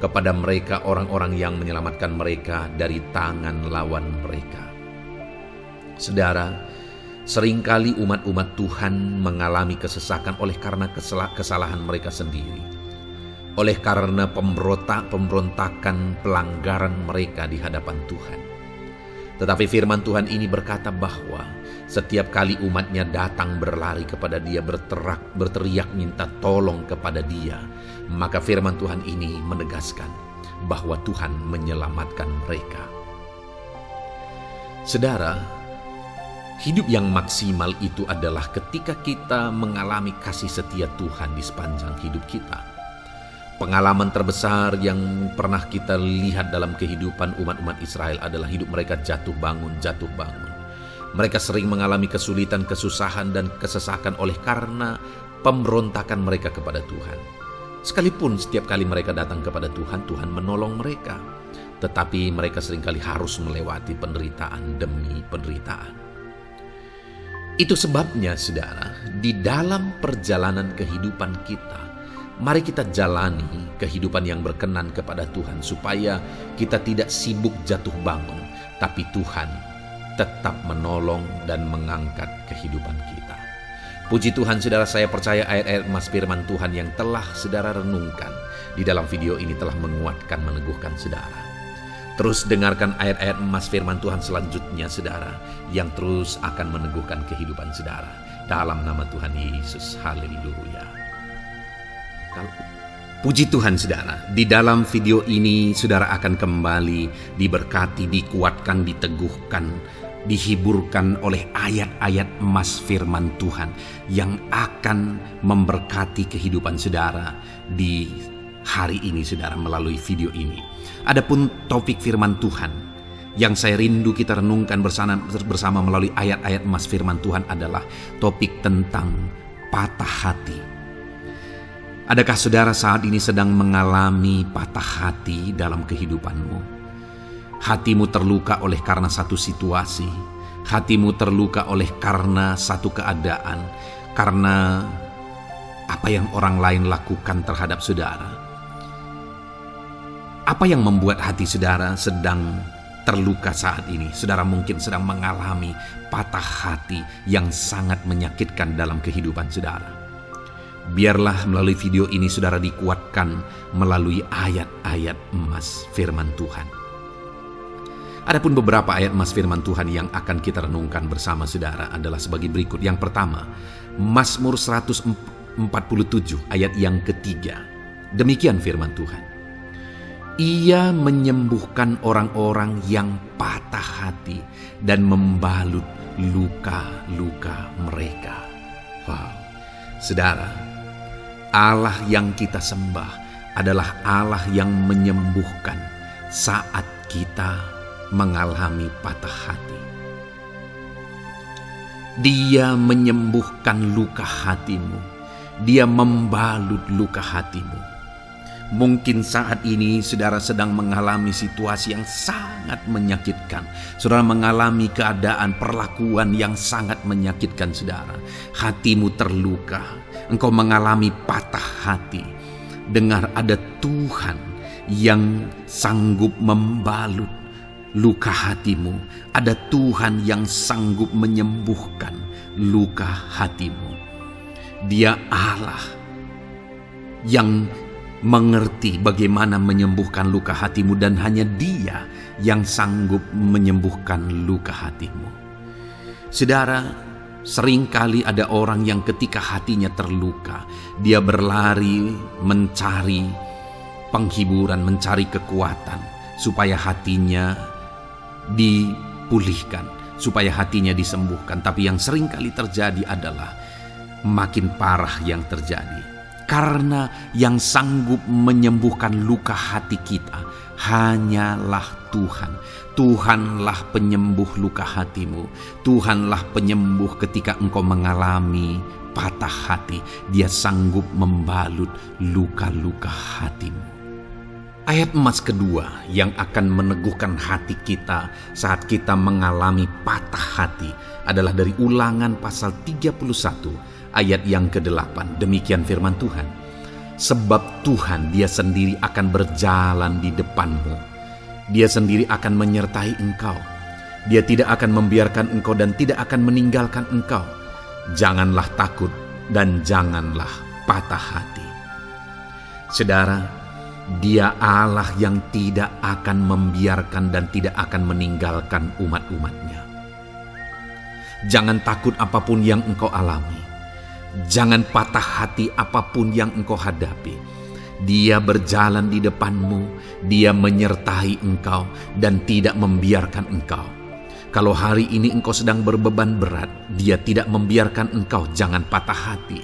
kepada mereka orang-orang yang menyelamatkan mereka dari tangan lawan mereka. Saudara, seringkali umat-umat Tuhan mengalami kesesakan oleh karena kesalahan mereka sendiri. Oleh karena pemberontakan, pelanggaran mereka di hadapan Tuhan. Tetapi firman Tuhan ini berkata bahwa setiap kali umatnya datang berlari kepada Dia, berteriak minta tolong kepada Dia, maka firman Tuhan ini menegaskan bahwa Tuhan menyelamatkan mereka. Saudara, hidup yang maksimal itu adalah ketika kita mengalami kasih setia Tuhan di sepanjang hidup kita. Pengalaman terbesar yang pernah kita lihat dalam kehidupan umat-umat Israel adalah hidup mereka jatuh bangun. Mereka sering mengalami kesulitan, kesusahan, dan kesesakan oleh karena pemberontakan mereka kepada Tuhan. Sekalipun setiap kali mereka datang kepada Tuhan, Tuhan menolong mereka. Tetapi mereka seringkali harus melewati penderitaan demi penderitaan. Itu sebabnya, saudara, di dalam perjalanan kehidupan kita, mari kita jalani kehidupan yang berkenan kepada Tuhan, supaya kita tidak sibuk jatuh bangun, tapi Tuhan tetap menolong dan mengangkat kehidupan kita. Puji Tuhan, saudara, saya percaya ayat-ayat mas firman Tuhan yang telah saudara renungkan di dalam video ini telah menguatkan, meneguhkan saudara. Terus dengarkan ayat-ayat emas firman Tuhan selanjutnya, saudara, yang terus akan meneguhkan kehidupan saudara. Dalam nama Tuhan Yesus, haleluya. Puji Tuhan saudara, di dalam video ini saudara akan kembali diberkati, dikuatkan, diteguhkan, dihiburkan oleh ayat-ayat emas firman Tuhan yang akan memberkati kehidupan saudara di hari ini saudara melalui video ini. Adapun topik firman Tuhan yang saya rindu kita renungkan bersama melalui ayat-ayat emas firman Tuhan adalah topik tentang patah hati. Adakah saudara saat ini sedang mengalami patah hati dalam kehidupanmu? Hatimu terluka oleh karena satu situasi, hatimu terluka oleh karena satu keadaan, karena apa yang orang lain lakukan terhadap saudara. Apa yang membuat hati saudara sedang terluka saat ini? Saudara mungkin sedang mengalami patah hati yang sangat menyakitkan dalam kehidupan saudara. Biarlah melalui video ini saudara dikuatkan melalui ayat-ayat emas firman Tuhan. Adapun beberapa ayat emas firman Tuhan yang akan kita renungkan bersama saudara adalah sebagai berikut. Yang pertama, Mazmur 147 ayat yang ketiga. Demikian firman Tuhan. Ia menyembuhkan orang-orang yang patah hati dan membalut luka-luka mereka. Wow, saudara, Allah yang kita sembah adalah Allah yang menyembuhkan saat kita mengalami patah hati. Dia menyembuhkan luka hatimu. Dia membalut luka hatimu. Mungkin saat ini saudara sedang mengalami situasi yang sangat menyakitkan. Saudara mengalami keadaan perlakuan yang sangat menyakitkan saudara. Hatimu terluka. Engkau mengalami patah hati. Dengar, ada Tuhan yang sanggup membalut luka hatimu. Ada Tuhan yang sanggup menyembuhkan luka hatimu. Dia Allah yang mengerti bagaimana menyembuhkan luka hatimu, dan hanya Dia yang sanggup menyembuhkan luka hatimu. Saudara, seringkali ada orang yang ketika hatinya terluka, dia berlari mencari penghiburan, mencari kekuatan supaya hatinya dipulihkan, supaya hatinya disembuhkan. Tapi yang seringkali terjadi adalah makin parah yang terjadi. Karena yang sanggup menyembuhkan luka hati kita hanyalah Tuhan. Tuhanlah penyembuh luka hatimu. Tuhanlah penyembuh ketika engkau mengalami patah hati. Dia sanggup membalut luka-luka hatimu. Ayat emas kedua yang akan meneguhkan hati kita saat kita mengalami patah hati adalah dari Ulangan pasal 31 ayat yang ke-8. Demikian firman Tuhan. Sebab Tuhan Dia sendiri akan berjalan di depanmu. Dia sendiri akan menyertai engkau. Dia tidak akan membiarkan engkau dan tidak akan meninggalkan engkau. Janganlah takut dan janganlah patah hati. Saudara, Dia Allah yang tidak akan membiarkan dan tidak akan meninggalkan umat-umatnya. Jangan takut apapun yang engkau alami. Jangan patah hati apapun yang engkau hadapi. Dia berjalan di depanmu. Dia menyertai engkau dan tidak membiarkan engkau. Kalau hari ini engkau sedang berbeban berat, Dia tidak membiarkan engkau. Jangan patah hati.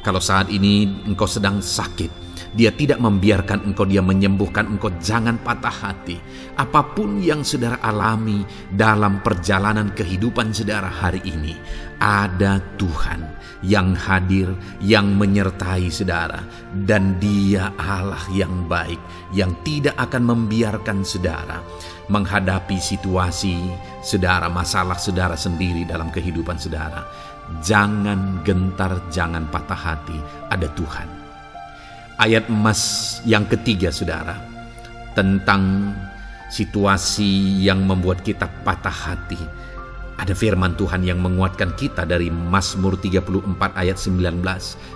Kalau saat ini engkau sedang sakit, Dia tidak membiarkan engkau. Dia menyembuhkan engkau. Jangan patah hati. Apapun yang saudara alami dalam perjalanan kehidupan saudara hari ini, ada Tuhan yang hadir, yang menyertai saudara. Dan Dia Allah yang baik, yang tidak akan membiarkan saudara menghadapi situasi saudara, masalah saudara sendiri dalam kehidupan saudara. Jangan gentar, jangan patah hati, ada Tuhan. Ayat emas yang ketiga saudara, tentang situasi yang membuat kita patah hati Ada firman Tuhan yang menguatkan kita dari Mazmur 34 ayat 19.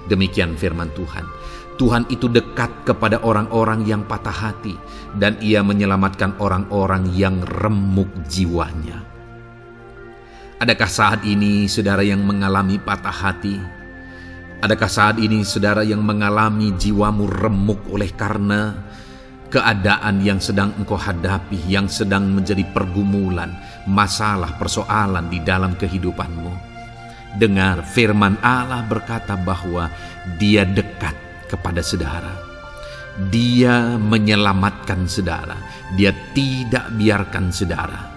Demikian firman Tuhan. Tuhan itu dekat kepada orang-orang yang patah hati, dan Ia menyelamatkan orang-orang yang remuk jiwanya. Adakah saat ini saudara yang mengalami patah hati? Adakah saat ini saudara yang mengalami jiwamu remuk oleh karena keadaan yang sedang engkau hadapi, yang sedang menjadi pergumulan, masalah, persoalan di dalam kehidupanmu? Dengar, firman Allah berkata bahwa Dia dekat kepada saudara. Dia menyelamatkan saudara. Dia tidak biarkan saudara.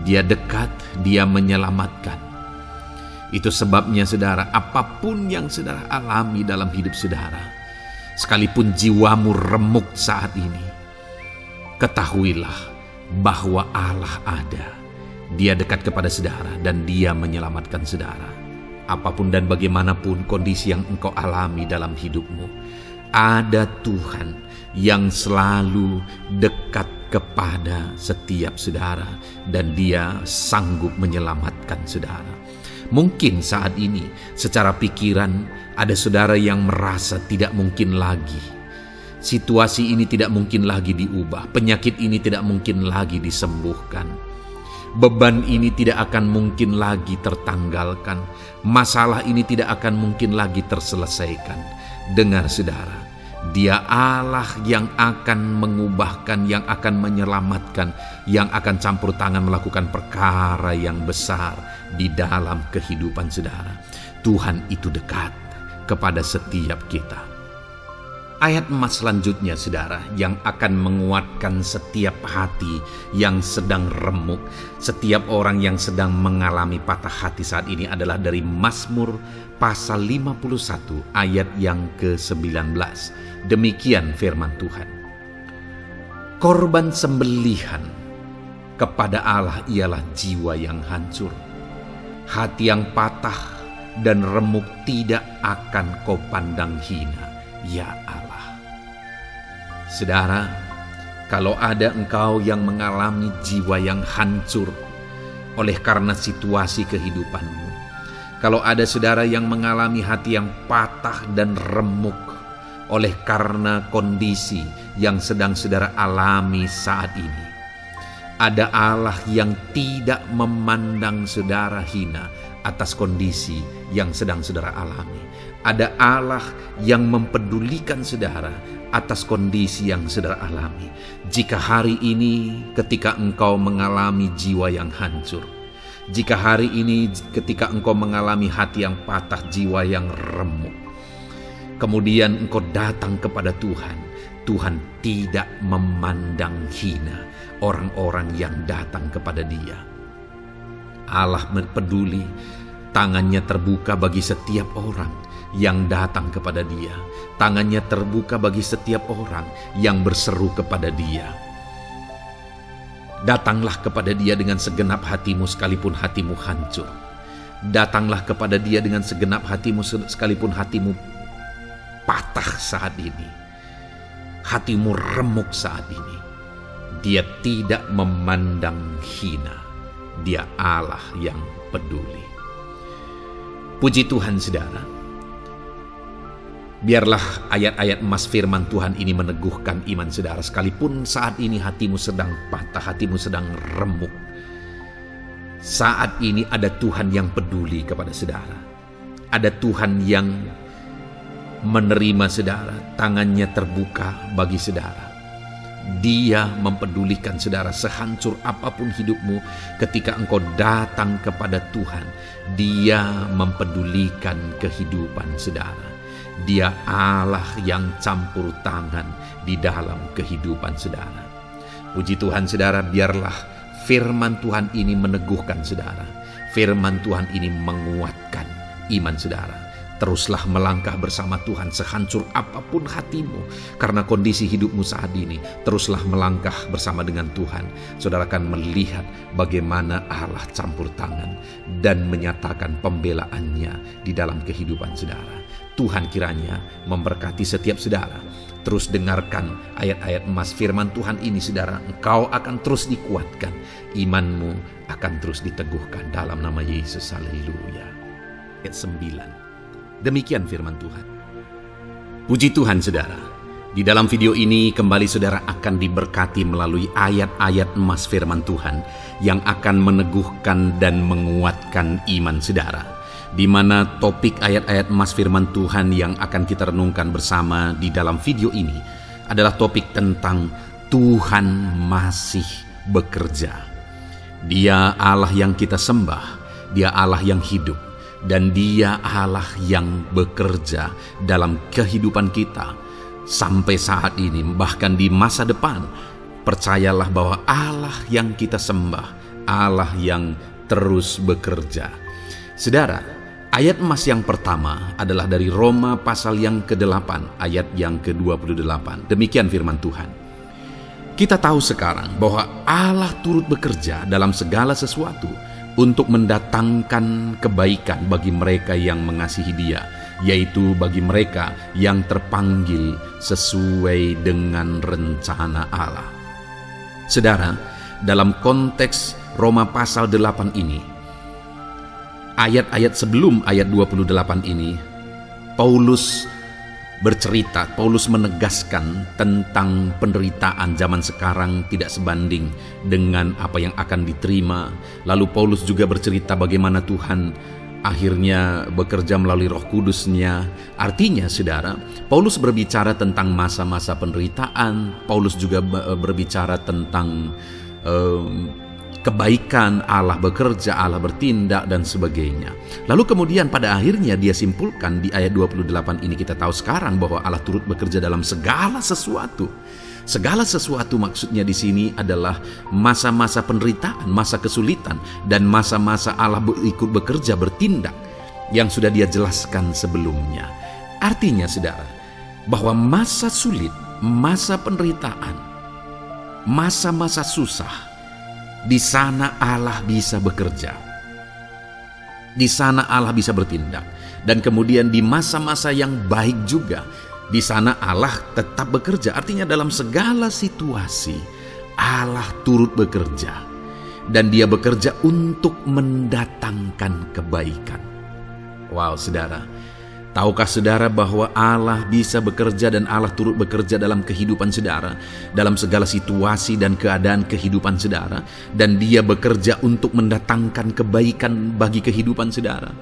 Dia dekat, Dia menyelamatkan. Itu sebabnya saudara, apapun yang saudara alami dalam hidup saudara, sekalipun jiwamu remuk saat ini, ketahuilah bahwa Allah ada. Dia dekat kepada saudara dan Dia menyelamatkan saudara. Apapun dan bagaimanapun kondisi yang engkau alami dalam hidupmu, ada Tuhan yang selalu dekat kepada setiap saudara dan Dia sanggup menyelamatkan saudara. Mungkin saat ini secara pikiran ada saudara yang merasa tidak mungkin lagi. Situasi ini tidak mungkin lagi diubah. Penyakit ini tidak mungkin lagi disembuhkan. Beban ini tidak akan mungkin lagi tertanggalkan. Masalah ini tidak akan mungkin lagi terselesaikan. Dengar saudara, Dia Allah yang akan mengubahkan, yang akan menyelamatkan, yang akan campur tangan melakukan perkara yang besar di dalam kehidupan saudara. Tuhan itu dekat kepada setiap kita. Ayat emas selanjutnya saudara, yang akan menguatkan setiap hati yang sedang remuk, setiap orang yang sedang mengalami patah hati saat ini adalah dari Mazmur pasal 51 ayat yang ke-19. Demikian firman Tuhan. Korban sembelihan kepada Allah ialah jiwa yang hancur. Hati yang patah dan remuk tidak akan kau pandang hina, ya Allah. Saudara, kalau ada engkau yang mengalami jiwa yang hancur oleh karena situasi kehidupanmu, kalau ada saudara yang mengalami hati yang patah dan remuk oleh karena kondisi yang sedang saudara alami saat ini, ada Allah yang tidak memandang saudara hina atas kondisi yang sedang saudara alami. Ada Allah yang mempedulikan saudara atas kondisi yang saudara alami. Jika hari ini ketika engkau mengalami jiwa yang hancur, jika hari ini ketika engkau mengalami hati yang patah, jiwa yang remuk, kemudian engkau datang kepada Tuhan, Tuhan tidak memandang hina orang-orang yang datang kepada Dia. Allah peduli, tangannya terbuka bagi setiap orang yang datang kepada Dia. Tangannya terbuka bagi setiap orang yang berseru kepada Dia. Datanglah kepada Dia dengan segenap hatimu sekalipun hatimu hancur. Datanglah kepada Dia dengan segenap hatimu sekalipun hatimu patah saat ini. Hatimu remuk saat ini. Dia tidak memandang hina. Dia Allah yang peduli. Puji Tuhan saudara. Biarlah ayat-ayat emas firman Tuhan ini meneguhkan iman saudara. Sekalipun saat ini hatimu sedang patah, hatimu sedang remuk, saat ini ada Tuhan yang peduli kepada saudara. Ada Tuhan yang menerima saudara, tangannya terbuka bagi saudara. Dia mempedulikan saudara sehancur apapun hidupmu. Ketika engkau datang kepada Tuhan, Dia mempedulikan kehidupan saudara. Dia Allah yang campur tangan di dalam kehidupan saudara. Puji Tuhan saudara, biarlah firman Tuhan ini meneguhkan saudara. Firman Tuhan ini menguatkan iman saudara. Teruslah melangkah bersama Tuhan sehancur apapun hatimu karena kondisi hidupmu saat ini. Teruslah melangkah bersama dengan Tuhan. Saudara akan melihat bagaimana Allah campur tangan dan menyatakan pembelaannya di dalam kehidupan saudara. Tuhan kiranya memberkati setiap saudara. terus dengarkan ayat-ayat emas firman Tuhan ini, saudara, engkau akan terus dikuatkan, imanmu akan terus diteguhkan dalam nama Yesus. Haleluya. Ayat 9. Demikian firman Tuhan. Puji Tuhan, saudara. Di dalam video ini kembali saudara akan diberkati melalui ayat-ayat emas firman Tuhan yang akan meneguhkan dan menguatkan iman saudara. Di mana topik ayat-ayat emas firman Tuhan yang akan kita renungkan bersama di dalam video ini adalah topik tentang Tuhan masih bekerja. Dia Allah yang kita sembah, Dia Allah yang hidup, dan Dia Allah yang bekerja dalam kehidupan kita sampai saat ini, bahkan di masa depan. Percayalah bahwa Allah yang kita sembah, Allah yang terus bekerja. Saudara, ayat emas yang pertama adalah dari Roma pasal yang ke-8 ayat yang ke-28. Demikian firman Tuhan. Kita tahu sekarang bahwa Allah turut bekerja dalam segala sesuatu untuk mendatangkan kebaikan bagi mereka yang mengasihi Dia, yaitu bagi mereka yang terpanggil sesuai dengan rencana Allah. Saudara, dalam konteks Roma pasal 8 ini, ayat-ayat sebelum ayat 28 ini, Paulus bercerita, Paulus menegaskan tentang penderitaan zaman sekarang tidak sebanding dengan apa yang akan diterima. Lalu Paulus juga bercerita bagaimana Tuhan akhirnya bekerja melalui Roh Kudus-Nya. Artinya, saudara, Paulus berbicara tentang masa-masa penderitaan. Paulus juga berbicara tentang kebaikan, Allah bekerja, Allah bertindak, dan sebagainya. Lalu kemudian pada akhirnya dia simpulkan di ayat 28 ini, kita tahu sekarang bahwa Allah turut bekerja dalam segala sesuatu. Segala sesuatu maksudnya di sini adalah masa-masa penderitaan, masa kesulitan, dan masa-masa Allah ikut bekerja, bertindak yang sudah Dia jelaskan sebelumnya. Artinya, saudara, bahwa masa sulit, masa penderitaan, masa-masa susah, di sana Allah bisa bekerja. Di sana Allah bisa bertindak. Dan kemudian di masa-masa yang baik juga, di sana Allah tetap bekerja. Artinya dalam segala situasi Allah turut bekerja. Dan Dia bekerja untuk mendatangkan kebaikan. Wow, saudara. Tahukah saudara bahwa Allah bisa bekerja dan Allah turut bekerja dalam kehidupan saudara, dalam segala situasi dan keadaan kehidupan saudara, dan Dia bekerja untuk mendatangkan kebaikan bagi kehidupan saudara?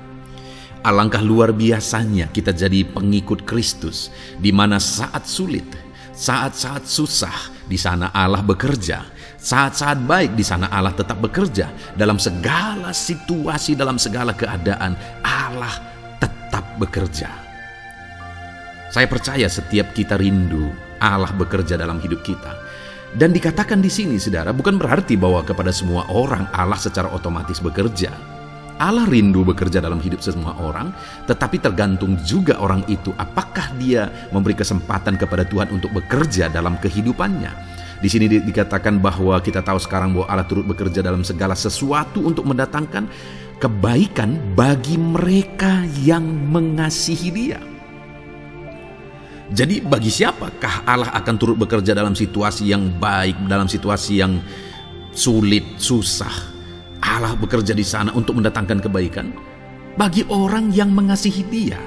Alangkah luar biasanya kita jadi pengikut Kristus, di mana saat sulit, saat-saat susah, di sana Allah bekerja. Saat-saat baik, di sana Allah tetap bekerja. Dalam segala situasi, dalam segala keadaan, Allah tetap bekerja. Saya percaya setiap kita rindu Allah bekerja dalam hidup kita. Dan dikatakan di sini, saudara, bukan berarti bahwa kepada semua orang Allah secara otomatis bekerja. Allah rindu bekerja dalam hidup semua orang, tetapi tergantung juga orang itu apakah dia memberi kesempatan kepada Tuhan untuk bekerja dalam kehidupannya. Di sini dikatakan bahwa kita tahu sekarang bahwa Allah turut bekerja dalam segala sesuatu untuk mendatangkan kebaikan bagi mereka yang mengasihi Dia. Jadi bagi siapakah Allah akan turut bekerja dalam situasi yang baik, dalam situasi yang sulit, susah? Allah bekerja di sana untuk mendatangkan kebaikan bagi orang yang mengasihi Dia.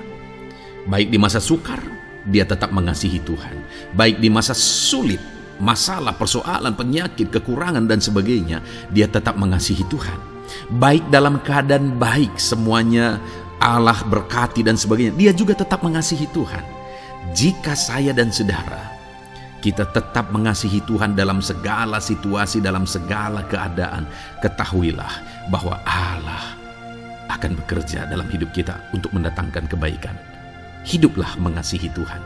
Baik di masa sukar, dia tetap mengasihi Tuhan. Baik di masa sulit, masalah, persoalan, penyakit, kekurangan, dan sebagainya, dia tetap mengasihi Tuhan. Baik dalam keadaan baik, semuanya Allah berkati dan sebagainya, dia juga tetap mengasihi Tuhan. Jika saya dan saudara, kita tetap mengasihi Tuhan dalam segala situasi, dalam segala keadaan, ketahuilah bahwa Allah akan bekerja dalam hidup kita untuk mendatangkan kebaikan. Hiduplah mengasihi Tuhan.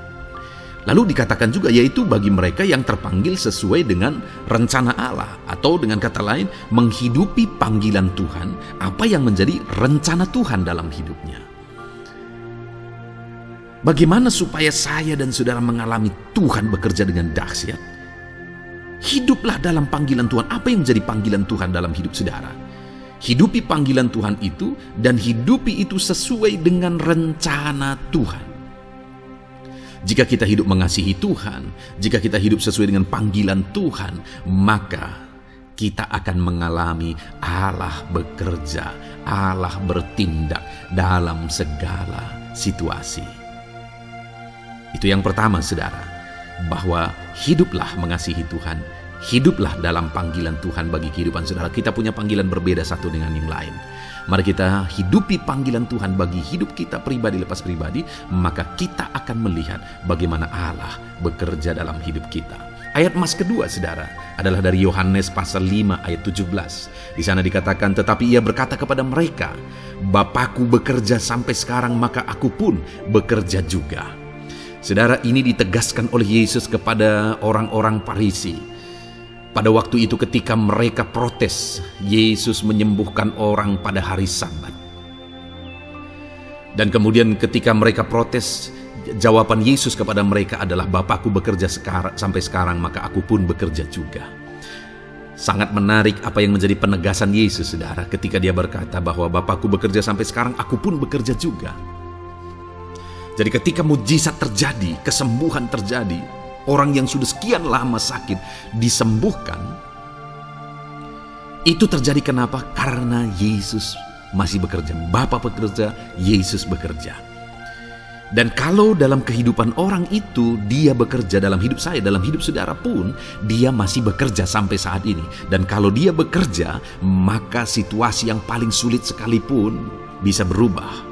Lalu dikatakan juga, yaitu bagi mereka yang terpanggil sesuai dengan rencana Allah, atau dengan kata lain, menghidupi panggilan Tuhan, apa yang menjadi rencana Tuhan dalam hidupnya. Bagaimana supaya saya dan saudara mengalami Tuhan bekerja dengan dahsyat? Hiduplah dalam panggilan Tuhan. Apa yang menjadi panggilan Tuhan dalam hidup saudara? Hidupi panggilan Tuhan itu, dan hidupi itu sesuai dengan rencana Tuhan. Jika kita hidup mengasihi Tuhan, jika kita hidup sesuai dengan panggilan Tuhan, maka kita akan mengalami Allah bekerja, Allah bertindak dalam segala situasi. Itu yang pertama, saudara, bahwa hiduplah mengasihi Tuhan, hiduplah dalam panggilan Tuhan bagi kehidupan saudara. Kita punya panggilan berbeda satu dengan yang lain. Mari kita hidupi panggilan Tuhan bagi hidup kita pribadi lepas pribadi, maka kita akan melihat bagaimana Allah bekerja dalam hidup kita. Ayat emas kedua, saudara, adalah dari Yohanes pasal 5 ayat 17. Di sana dikatakan, tetapi ia berkata kepada mereka, Bapakku bekerja sampai sekarang, maka aku pun bekerja juga. Saudara, ini ditegaskan oleh Yesus kepada orang-orang Farisi. Pada waktu itu ketika mereka protes, Yesus menyembuhkan orang pada hari Sabat. Dan kemudian ketika mereka protes, jawaban Yesus kepada mereka adalah, Bapakku bekerja sampai sekarang, maka aku pun bekerja juga. Sangat menarik apa yang menjadi penegasan Yesus, saudara, ketika dia berkata bahwa Bapakku bekerja sampai sekarang, aku pun bekerja juga. Jadi ketika mujizat terjadi, kesembuhan terjadi, orang yang sudah sekian lama sakit disembuhkan, itu terjadi kenapa? Karena Yesus masih bekerja. Bapa bekerja, Yesus bekerja. Dan kalau dalam kehidupan orang itu dia bekerja, dalam hidup saya, dalam hidup saudara pun, dia masih bekerja sampai saat ini. Dan kalau dia bekerja, maka situasi yang paling sulit sekalipun bisa berubah.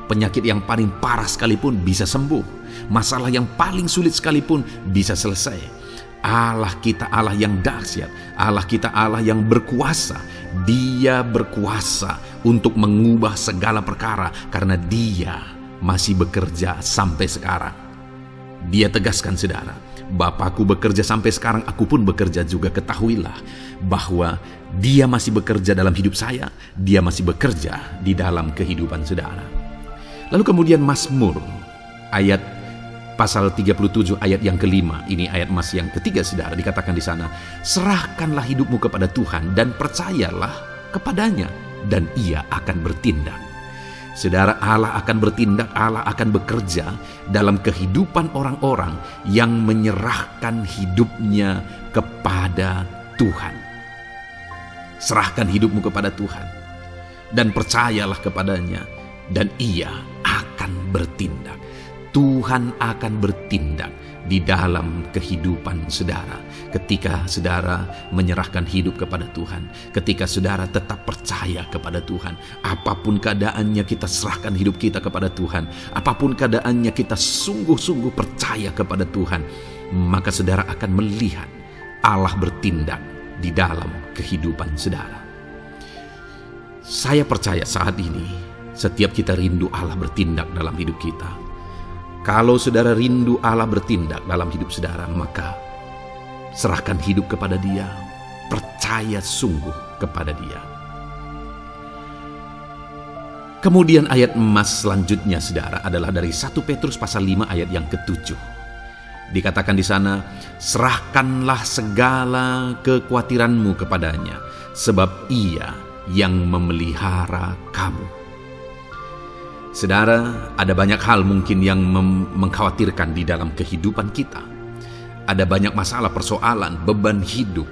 Penyakit yang paling parah sekalipun bisa sembuh. Masalah yang paling sulit sekalipun bisa selesai. Allah kita Allah yang dahsyat, Allah kita Allah yang berkuasa. Dia berkuasa untuk mengubah segala perkara karena Dia masih bekerja sampai sekarang. Dia tegaskan, saudara, Bapakku bekerja sampai sekarang, aku pun bekerja juga. Ketahuilah bahwa Dia masih bekerja dalam hidup saya, Dia masih bekerja di dalam kehidupan saudara. Lalu kemudian Mazmur ayat pasal 37 ayat yang kelima, ini ayat emas yang ketiga, saudara, dikatakan di sana, serahkanlah hidupmu kepada Tuhan dan percayalah kepadanya, dan Ia akan bertindak. Saudara, Allah akan bertindak, Allah akan bekerja dalam kehidupan orang-orang yang menyerahkan hidupnya kepada Tuhan. Serahkan hidupmu kepada Tuhan dan percayalah kepadanya, dan Ia akan bertindak. Tuhan akan bertindak di dalam kehidupan saudara. Ketika saudara menyerahkan hidup kepada Tuhan, ketika saudara tetap percaya kepada Tuhan, apapun keadaannya kita serahkan hidup kita kepada Tuhan, apapun keadaannya kita sungguh-sungguh percaya kepada Tuhan, maka saudara akan melihat Allah bertindak di dalam kehidupan saudara. Saya percaya saat ini setiap kita rindu Allah bertindak dalam hidup kita. Kalau saudara rindu Allah bertindak dalam hidup saudara, maka serahkan hidup kepada Dia, percaya sungguh kepada Dia. Kemudian ayat emas selanjutnya, saudara, adalah dari 1 Petrus pasal 5 ayat yang ke-7. Dikatakan di sana, serahkanlah segala kekhawatiranmu kepadanya, sebab Ia yang memelihara kamu. Saudara, ada banyak hal mungkin yang mengkhawatirkan di dalam kehidupan kita. Ada banyak masalah, persoalan, beban hidup,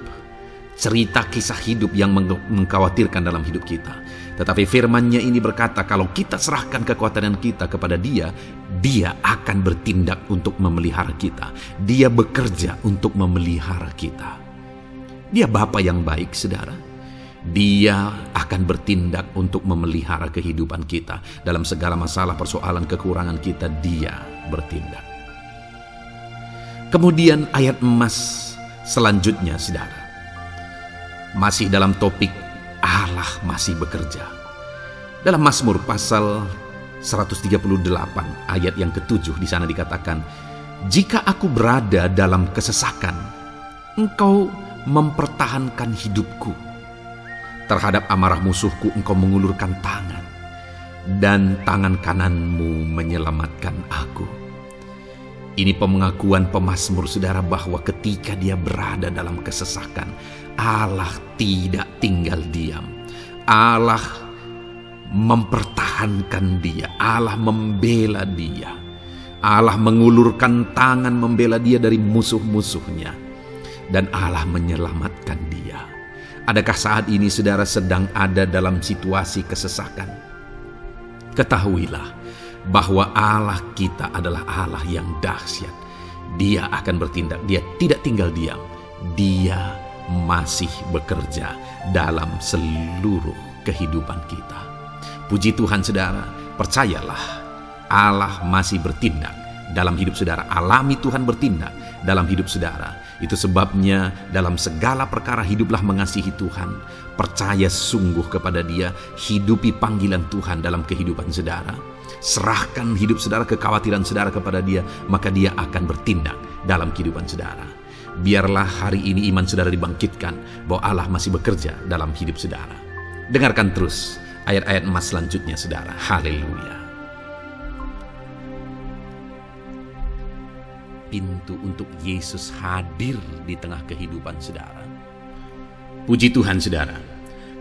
cerita kisah hidup yang mengkhawatirkan dalam hidup kita. Tetapi firman-Nya ini berkata, kalau kita serahkan kekhawatiran kita kepada Dia, Dia akan bertindak untuk memelihara kita. Dia bekerja untuk memelihara kita. Dia Bapa yang baik, saudara. Dia akan bertindak untuk memelihara kehidupan kita. Dalam segala masalah, persoalan, kekurangan kita, Dia bertindak. Kemudian ayat emas selanjutnya, saudara, masih dalam topik Allah masih bekerja. Dalam Mazmur pasal 138 ayat yang ke-7, di sana dikatakan, jika aku berada dalam kesesakan, Engkau mempertahankan hidupku. Terhadap amarah musuhku Engkau mengulurkan tangan, dan tangan kananmu menyelamatkan aku. Ini pengakuan pemazmur, saudara, bahwa ketika dia berada dalam kesesakan, Allah tidak tinggal diam. Allah mempertahankan dia, Allah membela dia, Allah mengulurkan tangan membela dia dari musuh-musuhnya, dan Allah menyelamatkan dia. Adakah saat ini saudara sedang ada dalam situasi kesesakan? Ketahuilah bahwa Allah kita adalah Allah yang dahsyat. Dia akan bertindak, dia tidak tinggal diam. Dia masih bekerja dalam seluruh kehidupan kita. Puji Tuhan saudara, percayalah Allah masih bertindak dalam hidup saudara. Alami Tuhan bertindak dalam hidup saudara. Itu sebabnya dalam segala perkara hiduplah mengasihi Tuhan. Percaya sungguh kepada Dia, hidupi panggilan Tuhan dalam kehidupan saudara. Serahkan hidup saudara, kekhawatiran saudara kepada Dia, maka Dia akan bertindak dalam kehidupan saudara. Biarlah hari ini iman saudara dibangkitkan bahwa Allah masih bekerja dalam hidup saudara. Dengarkan terus ayat-ayat emas selanjutnya saudara. Haleluya. Pintu untuk Yesus hadir di tengah kehidupan saudara. Puji Tuhan saudara.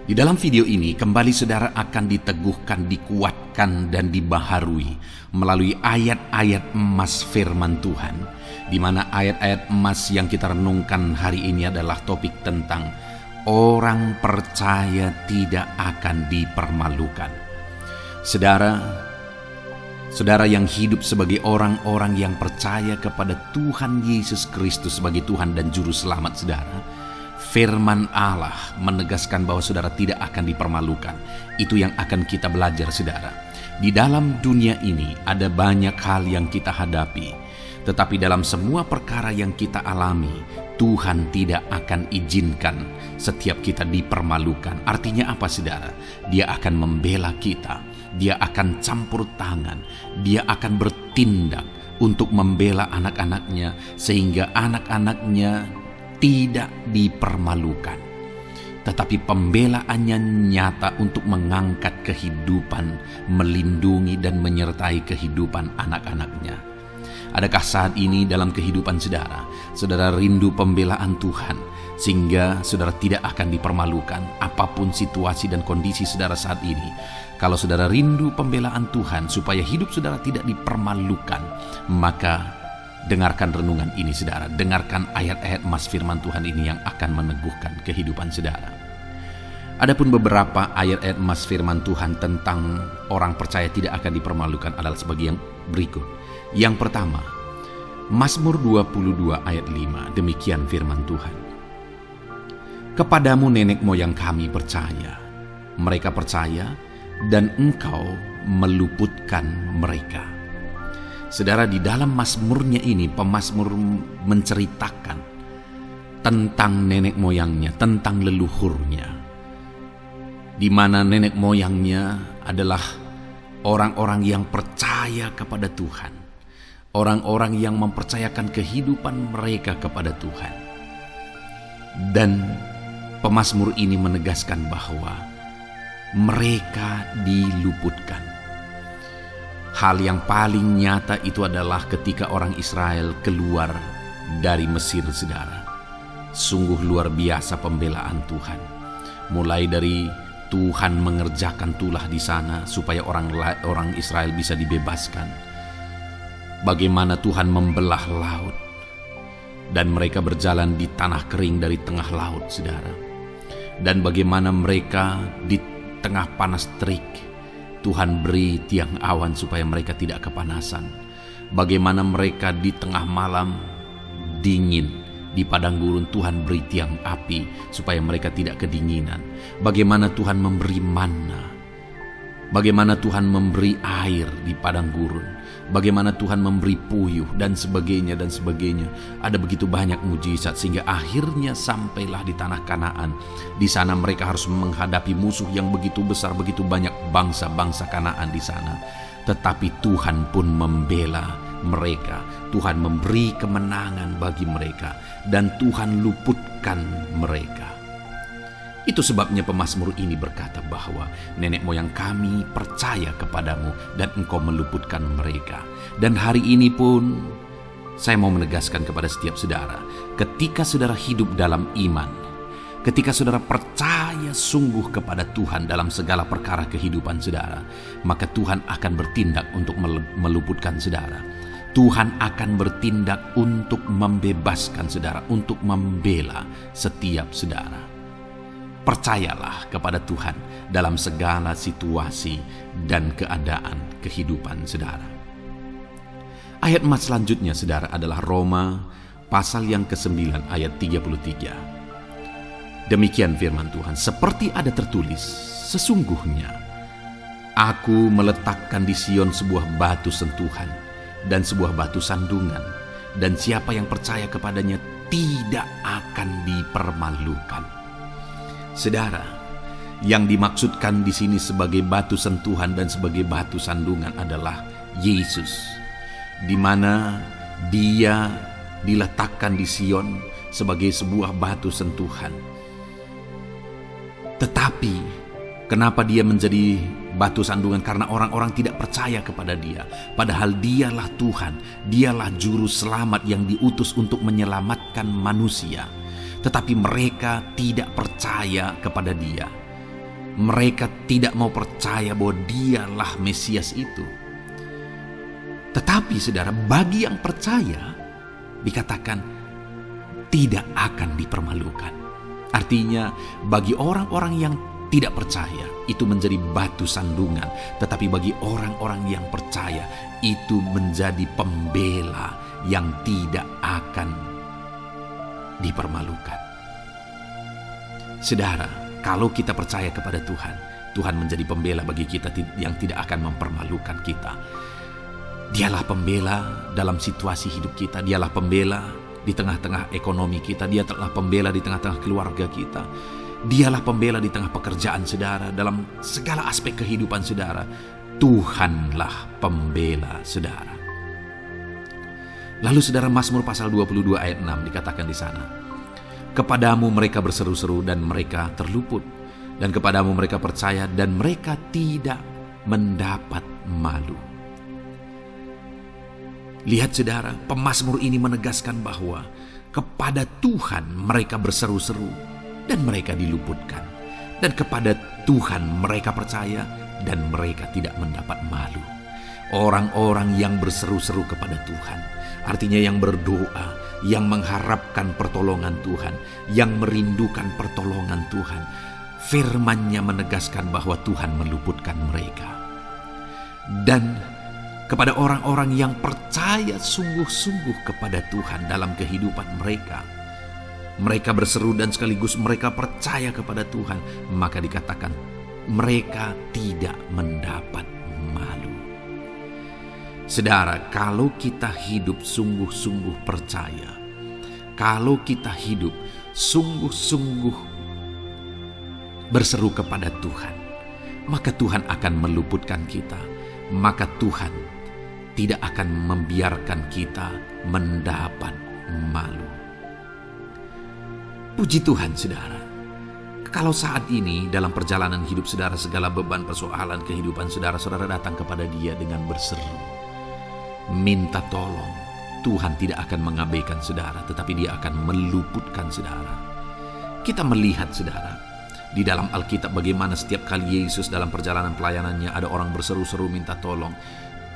Di dalam video ini kembali saudara akan diteguhkan, dikuatkan dan dibaharui melalui ayat-ayat emas firman Tuhan, di mana ayat-ayat emas yang kita renungkan hari ini adalah topik tentang orang percaya tidak akan dipermalukan. Saudara yang hidup sebagai orang-orang yang percaya kepada Tuhan Yesus Kristus sebagai Tuhan dan Juru Selamat saudara, firman Allah menegaskan bahwa saudara tidak akan dipermalukan. Itu yang akan kita belajar saudara. Di dalam dunia ini ada banyak hal yang kita hadapi, tetapi dalam semua perkara yang kita alami, Tuhan tidak akan izinkan setiap kita dipermalukan. Artinya apa saudara? Dia akan membela kita. Dia akan campur tangan, dia akan bertindak untuk membela anak-anaknya sehingga anak-anaknya tidak dipermalukan. Tetapi pembelaannya nyata untuk mengangkat kehidupan, melindungi dan menyertai kehidupan anak-anaknya. Adakah saat ini dalam kehidupan saudara rindu pembelaan Tuhan sehingga saudara tidak akan dipermalukan apapun situasi dan kondisi saudara saat ini? Kalau saudara rindu pembelaan Tuhan supaya hidup saudara tidak dipermalukan, maka dengarkan renungan ini saudara. Dengarkan ayat-ayat emas firman Tuhan ini yang akan meneguhkan kehidupan saudara. Adapun beberapa ayat-ayat emas firman Tuhan tentang orang percaya tidak akan dipermalukan adalah sebagai yang berikut. Yang pertama, Mazmur 22 ayat 5, demikian firman Tuhan. Kepadamu nenek moyang kami percaya, mereka percaya dan Engkau meluputkan mereka. Saudara, di dalam mazmurnya ini pemazmur menceritakan tentang nenek moyangnya, tentang leluhurnya, di mana nenek moyangnya adalah orang-orang yang percaya kepada Tuhan, orang-orang yang mempercayakan kehidupan mereka kepada Tuhan. Dan pemazmur ini menegaskan bahwa mereka diluputkan. Hal yang paling nyata itu adalah ketika orang Israel keluar dari Mesir saudara. Sungguh luar biasa pembelaan Tuhan. Mulai dari Tuhan mengerjakan tulah di sana supaya orang Israel bisa dibebaskan. Bagaimana Tuhan membelah laut dan mereka berjalan di tanah kering dari tengah laut saudara. Dan bagaimana mereka di tengah panas terik, Tuhan beri tiang awan supaya mereka tidak kepanasan. Bagaimana mereka di tengah malam dingin, di padang gurun Tuhan beri tiang api supaya mereka tidak kedinginan. Bagaimana Tuhan memberi manna, bagaimana Tuhan memberi air di padang gurun, bagaimana Tuhan memberi puyuh dan sebagainya dan sebagainya. Ada begitu banyak mujizat sehingga akhirnya sampailah di tanah Kanaan. Di sana mereka harus menghadapi musuh yang begitu besar, begitu banyak bangsa-bangsa Kanaan di sana. Tetapi Tuhan pun membela mereka. Tuhan memberi kemenangan bagi mereka dan Tuhan luputkan mereka. Itu sebabnya pemazmur ini berkata bahwa nenek moyang kami percaya kepadamu dan Engkau meluputkan mereka. Dan hari ini pun saya mau menegaskan kepada setiap saudara, ketika saudara hidup dalam iman, ketika saudara percaya sungguh kepada Tuhan dalam segala perkara kehidupan saudara, maka Tuhan akan bertindak untuk meluputkan saudara. Tuhan akan bertindak untuk membebaskan saudara, untuk membela setiap saudara. Percayalah kepada Tuhan dalam segala situasi dan keadaan kehidupan saudara. Ayat emas selanjutnya saudara adalah Roma pasal yang ke-9 ayat 33. Demikian firman Tuhan, seperti ada tertulis, sesungguhnya Aku meletakkan di Sion sebuah batu sentuhan dan sebuah batu sandungan, dan siapa yang percaya kepadanya tidak akan dipermalukan. Saudara, yang dimaksudkan di sini sebagai batu sentuhan dan sebagai batu sandungan adalah Yesus, di mana Dia diletakkan di Sion sebagai sebuah batu sentuhan. Tetapi kenapa Dia menjadi batu sandungan? Karena orang-orang tidak percaya kepada Dia. Padahal Dialah Tuhan, Dialah juru selamat yang diutus untuk menyelamatkan manusia. Tetapi mereka tidak percaya kepada Dia. Mereka tidak mau percaya bahwa Dialah Mesias itu. Tetapi saudara, bagi yang percaya dikatakan tidak akan dipermalukan. Artinya bagi orang-orang yang tidak percaya itu menjadi batu sandungan, tetapi bagi orang-orang yang percaya itu menjadi pembela yang tidak akan dipermalukan. Saudara, kalau kita percaya kepada Tuhan, Tuhan menjadi pembela bagi kita yang tidak akan mempermalukan kita. Dialah pembela dalam situasi hidup kita, Dialah pembela di tengah-tengah ekonomi kita, Dia telah pembela di tengah-tengah keluarga kita. Dialah pembela di tengah pekerjaan saudara, dalam segala aspek kehidupan saudara. Tuhanlah pembela saudara. Lalu saudara, Mazmur pasal 22 ayat 6 dikatakan di sana, kepadamu mereka berseru-seru dan mereka terluput, dan kepadamu mereka percaya dan mereka tidak mendapat malu. Lihat saudara, pemazmur ini menegaskan bahwa kepada Tuhan mereka berseru-seru dan mereka diluputkan, dan kepada Tuhan mereka percaya dan mereka tidak mendapat malu. Orang-orang yang berseru-seru kepada Tuhan, artinya yang berdoa, yang mengharapkan pertolongan Tuhan, yang merindukan pertolongan Tuhan, firman-Nya menegaskan bahwa Tuhan meluputkan mereka. Dan kepada orang-orang yang percaya sungguh-sungguh kepada Tuhan dalam kehidupan mereka, mereka berseru dan sekaligus mereka percaya kepada Tuhan, maka dikatakan mereka tidak mendapat malu. Saudara, kalau kita hidup sungguh-sungguh percaya, kalau kita hidup sungguh-sungguh berseru kepada Tuhan, maka Tuhan akan meluputkan kita, maka Tuhan tidak akan membiarkan kita mendapat malu. Puji Tuhan saudara, kalau saat ini dalam perjalanan hidup saudara, segala beban persoalan kehidupan saudara, saudara datang kepada Dia dengan berseru, minta tolong, Tuhan tidak akan mengabaikan saudara, tetapi Dia akan meluputkan saudara. Kita melihat saudara, di dalam Alkitab bagaimana setiap kali Yesus dalam perjalanan pelayanannya ada orang berseru-seru minta tolong,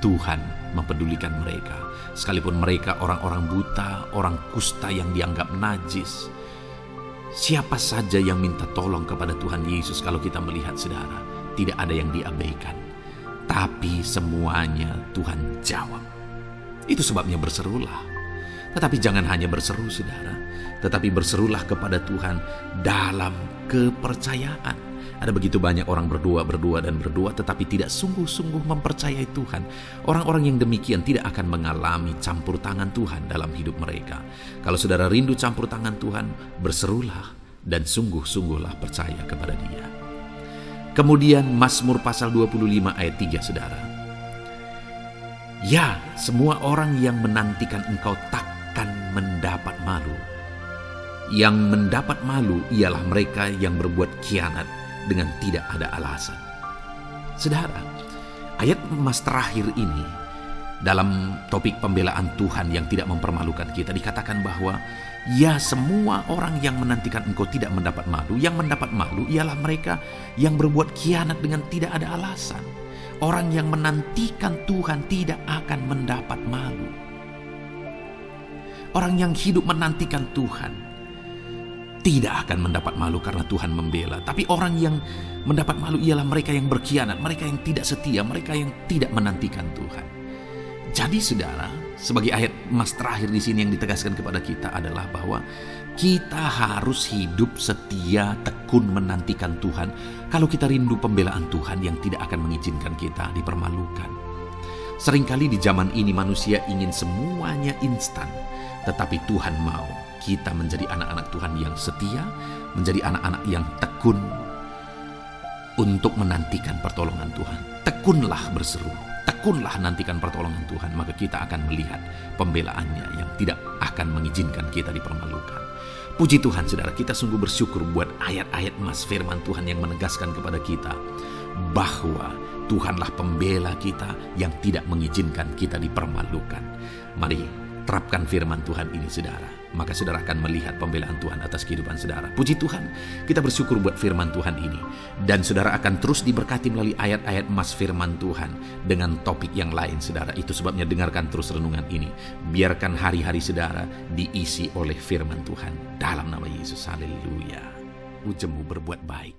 Tuhan mempedulikan mereka. Sekalipun mereka orang-orang buta, orang kusta yang dianggap najis, siapa saja yang minta tolong kepada Tuhan Yesus, kalau kita melihat saudara, tidak ada yang diabaikan, tapi semuanya Tuhan jawab. Itu sebabnya berserulah. Tetapi jangan hanya berseru saudara, tetapi berserulah kepada Tuhan dalam kepercayaan. Ada begitu banyak orang berdoa tetapi tidak sungguh-sungguh mempercayai Tuhan. Orang-orang yang demikian tidak akan mengalami campur tangan Tuhan dalam hidup mereka. Kalau saudara rindu campur tangan Tuhan, berserulah dan sungguh-sungguhlah percaya kepada Dia. Kemudian Mazmur pasal 25 ayat 3 saudara. Ya, semua orang yang menantikan Engkau takkan mendapat malu. Yang mendapat malu ialah mereka yang berbuat khianat dengan tidak ada alasan. Saudara, ayat emas terakhir ini dalam topik pembelaan Tuhan yang tidak mempermalukan kita, dikatakan bahwa ya, semua orang yang menantikan Engkau tidak mendapat malu. Yang mendapat malu ialah mereka yang berbuat khianat dengan tidak ada alasan. Orang yang menantikan Tuhan tidak akan mendapat malu. Orang yang hidup menantikan Tuhan tidak akan mendapat malu karena Tuhan membela. Tapi orang yang mendapat malu ialah mereka yang berkhianat, mereka yang tidak setia, mereka yang tidak menantikan Tuhan. Jadi saudara, sebagai ayat emas terakhir di sini yang ditegaskan kepada kita adalah bahwa kita harus hidup setia, tekun menantikan Tuhan. Kalau kita rindu pembelaan Tuhan yang tidak akan mengizinkan kita dipermalukan. Seringkali di zaman ini manusia ingin semuanya instan. Tetapi Tuhan mau kita menjadi anak-anak Tuhan yang setia, menjadi anak-anak yang tekun untuk menantikan pertolongan Tuhan. Tekunlah berseru, tekunlah nantikan pertolongan Tuhan, maka kita akan melihat pembelaannya yang tidak akan mengizinkan kita dipermalukan. Puji Tuhan saudara, kita sungguh bersyukur buat ayat-ayat emas firman Tuhan yang menegaskan kepada kita bahwa Tuhanlah pembela kita yang tidak mengizinkan kita dipermalukan. Mari terapkan firman Tuhan ini saudara, maka saudara akan melihat pembelaan Tuhan atas kehidupan saudara. Puji Tuhan, kita bersyukur buat firman Tuhan ini. Dan saudara akan terus diberkati melalui ayat-ayat emas firman Tuhan dengan topik yang lain saudara. Itu sebabnya dengarkan terus renungan ini. Biarkan hari-hari saudara diisi oleh firman Tuhan. Dalam nama Yesus, haleluya. Ujungmu berbuat baik.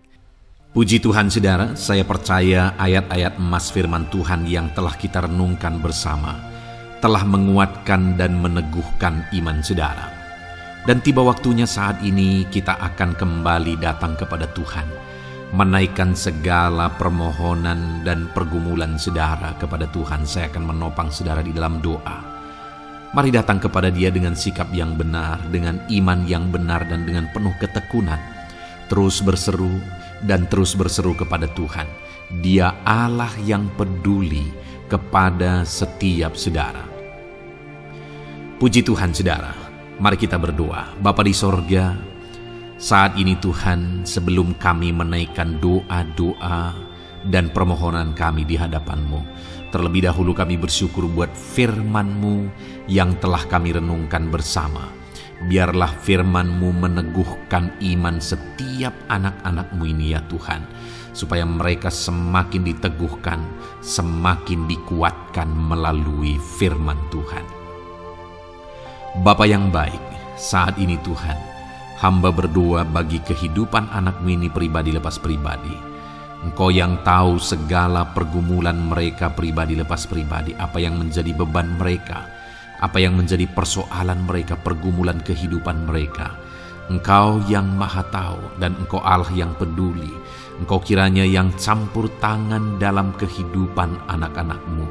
Puji Tuhan saudara, saya percaya ayat-ayat emas firman Tuhan yang telah kita renungkan bersama telah menguatkan dan meneguhkan iman saudara. Dan tiba waktunya saat ini kita akan kembali datang kepada Tuhan, menaikkan segala permohonan dan pergumulan saudara kepada Tuhan. Saya akan menopang saudara di dalam doa. Mari datang kepada Dia dengan sikap yang benar, dengan iman yang benar, dan dengan penuh ketekunan. Terus berseru dan terus berseru kepada Tuhan. Dia Allah yang peduli kepada setiap saudara. Puji Tuhan saudara. Mari kita berdoa. Bapa di sorga, saat ini Tuhan, sebelum kami menaikkan doa-doa dan permohonan kami di hadapan-Mu, terlebih dahulu kami bersyukur buat firman-Mu yang telah kami renungkan bersama. Biarlah firman-Mu meneguhkan iman setiap anak-anak-Mu ini ya Tuhan, supaya mereka semakin diteguhkan, semakin dikuatkan melalui firman Tuhan. Bapa yang baik, saat ini Tuhan, hamba berdoa bagi kehidupan anak-Mu ini pribadi lepas pribadi. Engkau yang tahu segala pergumulan mereka pribadi lepas pribadi, apa yang menjadi beban mereka, apa yang menjadi persoalan mereka, pergumulan kehidupan mereka. Engkau yang maha tahu dan Engkau Allah yang peduli. Engkau kiranya yang campur tangan dalam kehidupan anak-anak-Mu.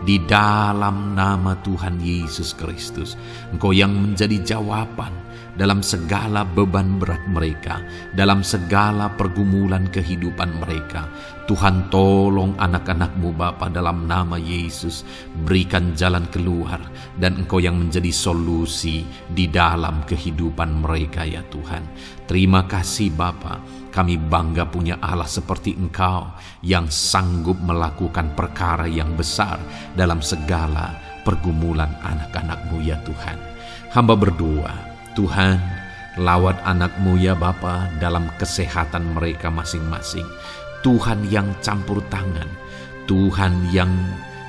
Di dalam nama Tuhan Yesus Kristus, Engkau yang menjadi jawaban dalam segala beban berat mereka, dalam segala pergumulan kehidupan mereka. Tuhan tolong anak-anak-Mu Bapa dalam nama Yesus, berikan jalan keluar, dan Engkau yang menjadi solusi di dalam kehidupan mereka ya Tuhan. Terima kasih Bapa, kami bangga punya Allah seperti Engkau yang sanggup melakukan perkara yang besar dalam segala pergumulan anak-anak-Mu ya Tuhan. Hamba berdoa, Tuhan, lawat anak-Mu ya Bapa dalam kesehatan mereka masing-masing. Tuhan yang campur tangan, Tuhan yang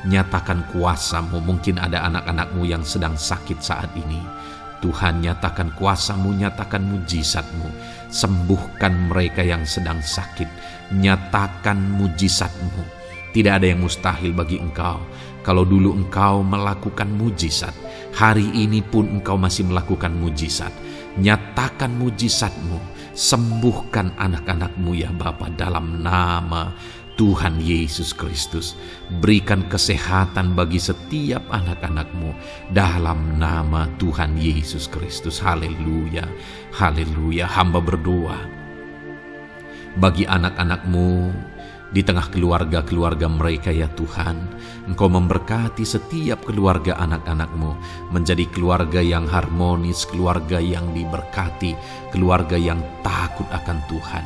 nyatakan kuasa-Mu. Mungkin ada anak-anak-Mu yang sedang sakit saat ini. Tuhan, nyatakan kuasa-Mu, nyatakan mujizat-Mu. Sembuhkan mereka yang sedang sakit. Nyatakan mujizat-Mu. Tidak ada yang mustahil bagi Engkau. Kalau dulu Engkau melakukan mujizat, hari ini pun Engkau masih melakukan mujizat. Nyatakan mujizat-Mu. Sembuhkan anak-anak-Mu ya Bapa dalam nama Tuhan Yesus Kristus. Berikan kesehatan bagi setiap anak-anak-Mu dalam nama Tuhan Yesus Kristus. Haleluya, haleluya. Hamba berdoa bagi anak-anak-Mu di tengah keluarga-keluarga mereka ya Tuhan. Engkau memberkati setiap keluarga anak-anak-Mu menjadi keluarga yang harmonis, keluarga yang diberkati, keluarga yang takut akan Tuhan.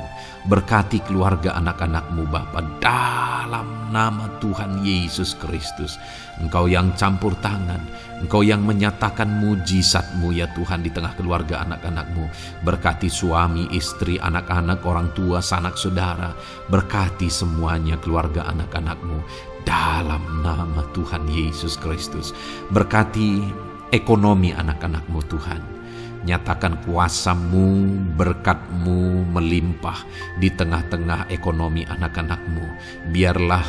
Berkati keluarga anak-anak-Mu Bapa dalam nama Tuhan Yesus Kristus. Engkau yang campur tangan, Engkau yang menyatakan mujizat-Mu ya Tuhan di tengah keluarga anak-anak-Mu. Berkati suami, istri, anak-anak, orang tua, sanak saudara. Berkati semuanya keluarga anak-anak-Mu dalam nama Tuhan Yesus Kristus. Berkati ekonomi anak-anak-Mu Tuhan. Nyatakan kuasa-Mu, berkat-Mu melimpah di tengah-tengah ekonomi anak-anak-Mu. Biarlah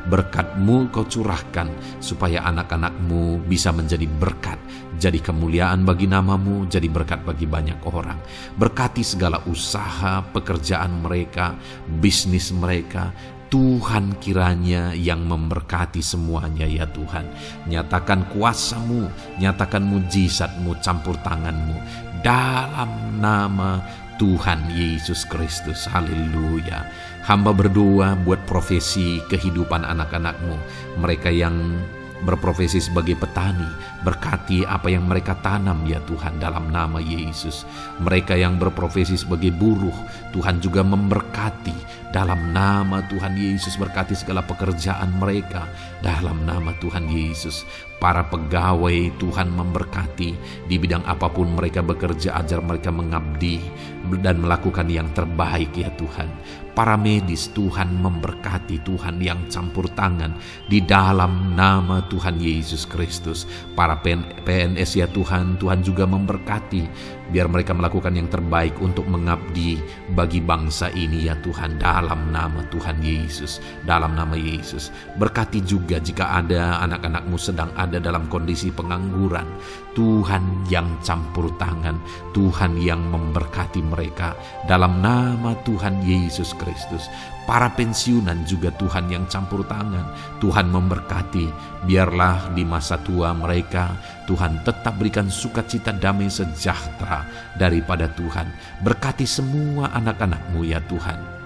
berkat-Mu Kau curahkan supaya anak-anak-Mu bisa menjadi berkat, jadi kemuliaan bagi nama-Mu, jadi berkat bagi banyak orang. Berkati segala usaha, pekerjaan mereka, bisnis mereka. Tuhan kiranya yang memberkati semuanya ya Tuhan. Nyatakan kuasa-Mu, nyatakan mujizat-Mu, campur tangan-Mu dalam nama Tuhan Yesus Kristus. Haleluya. Hamba berdoa buat profesi kehidupan anak-anak-Mu, mereka yang berprofesi sebagai petani, berkati apa yang mereka tanam ya Tuhan dalam nama Yesus. Mereka yang berprofesi sebagai buruh, Tuhan juga memberkati dalam nama Tuhan Yesus. Berkati segala pekerjaan mereka dalam nama Tuhan Yesus. Para pegawai Tuhan memberkati di bidang apapun mereka bekerja, ajar mereka mengabdi dan melakukan yang terbaik ya Tuhan. Para medis Tuhan memberkati, Tuhan yang campur tangan di dalam nama Tuhan Yesus Kristus. Para PNS ya Tuhan, Tuhan juga memberkati biar mereka melakukan yang terbaik untuk mengabdi bagi bangsa ini ya Tuhan dalam nama Tuhan Yesus. Dalam nama Yesus. Berkati juga jika ada anak-anak-Mu sedang ada dalam kondisi pengangguran, Tuhan yang campur tangan, Tuhan yang memberkati mereka dalam nama Tuhan Yesus Kristus. Para pensiunan juga Tuhan yang campur tangan, Tuhan memberkati. Biarlah di masa tua mereka Tuhan tetap berikan sukacita, damai, sejahtera daripada Tuhan. Berkati semua anak-anak-Mu ya Tuhan.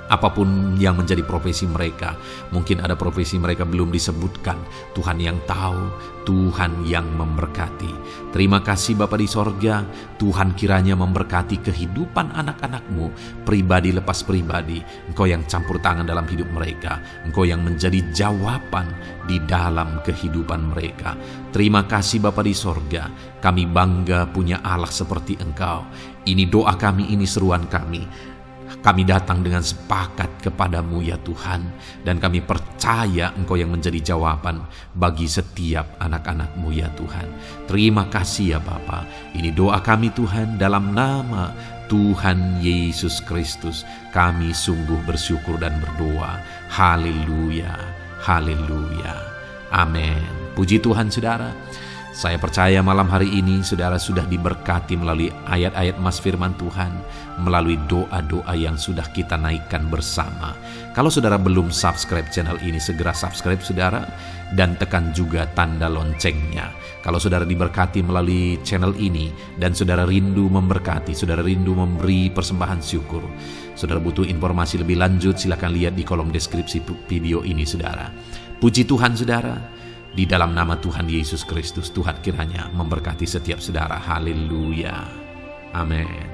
Apapun yang menjadi profesi mereka, mungkin ada profesi mereka belum disebutkan, Tuhan yang tahu, Tuhan yang memberkati. Terima kasih Bapa di sorga, Tuhan kiranya memberkati kehidupan anak-anak-Mu, pribadi lepas pribadi. Engkau yang campur tangan dalam hidup mereka, Engkau yang menjadi jawaban di dalam kehidupan mereka. Terima kasih Bapa di sorga, kami bangga punya Allah seperti Engkau. Ini doa kami, ini seruan kami. Kami datang dengan sepakat kepadamu ya Tuhan, dan kami percaya Engkau yang menjadi jawaban bagi setiap anak-anak-Mu ya Tuhan. Terima kasih ya Bapa. Ini doa kami Tuhan dalam nama Tuhan Yesus Kristus. Kami sungguh bersyukur dan berdoa. Haleluya, haleluya, amin. Puji Tuhan saudara. Saya percaya malam hari ini saudara sudah diberkati melalui ayat-ayat mas firman Tuhan, melalui doa-doa yang sudah kita naikkan bersama. Kalau saudara belum subscribe channel ini, segera subscribe saudara, dan tekan juga tanda loncengnya. Kalau saudara diberkati melalui channel ini dan saudara rindu memberkati, saudara rindu memberi persembahan syukur, saudara butuh informasi lebih lanjut, silakan lihat di kolom deskripsi video ini saudara. Puji Tuhan saudara. Di dalam nama Tuhan Yesus Kristus, Tuhan kiranya memberkati setiap saudara. Haleluya. Amin.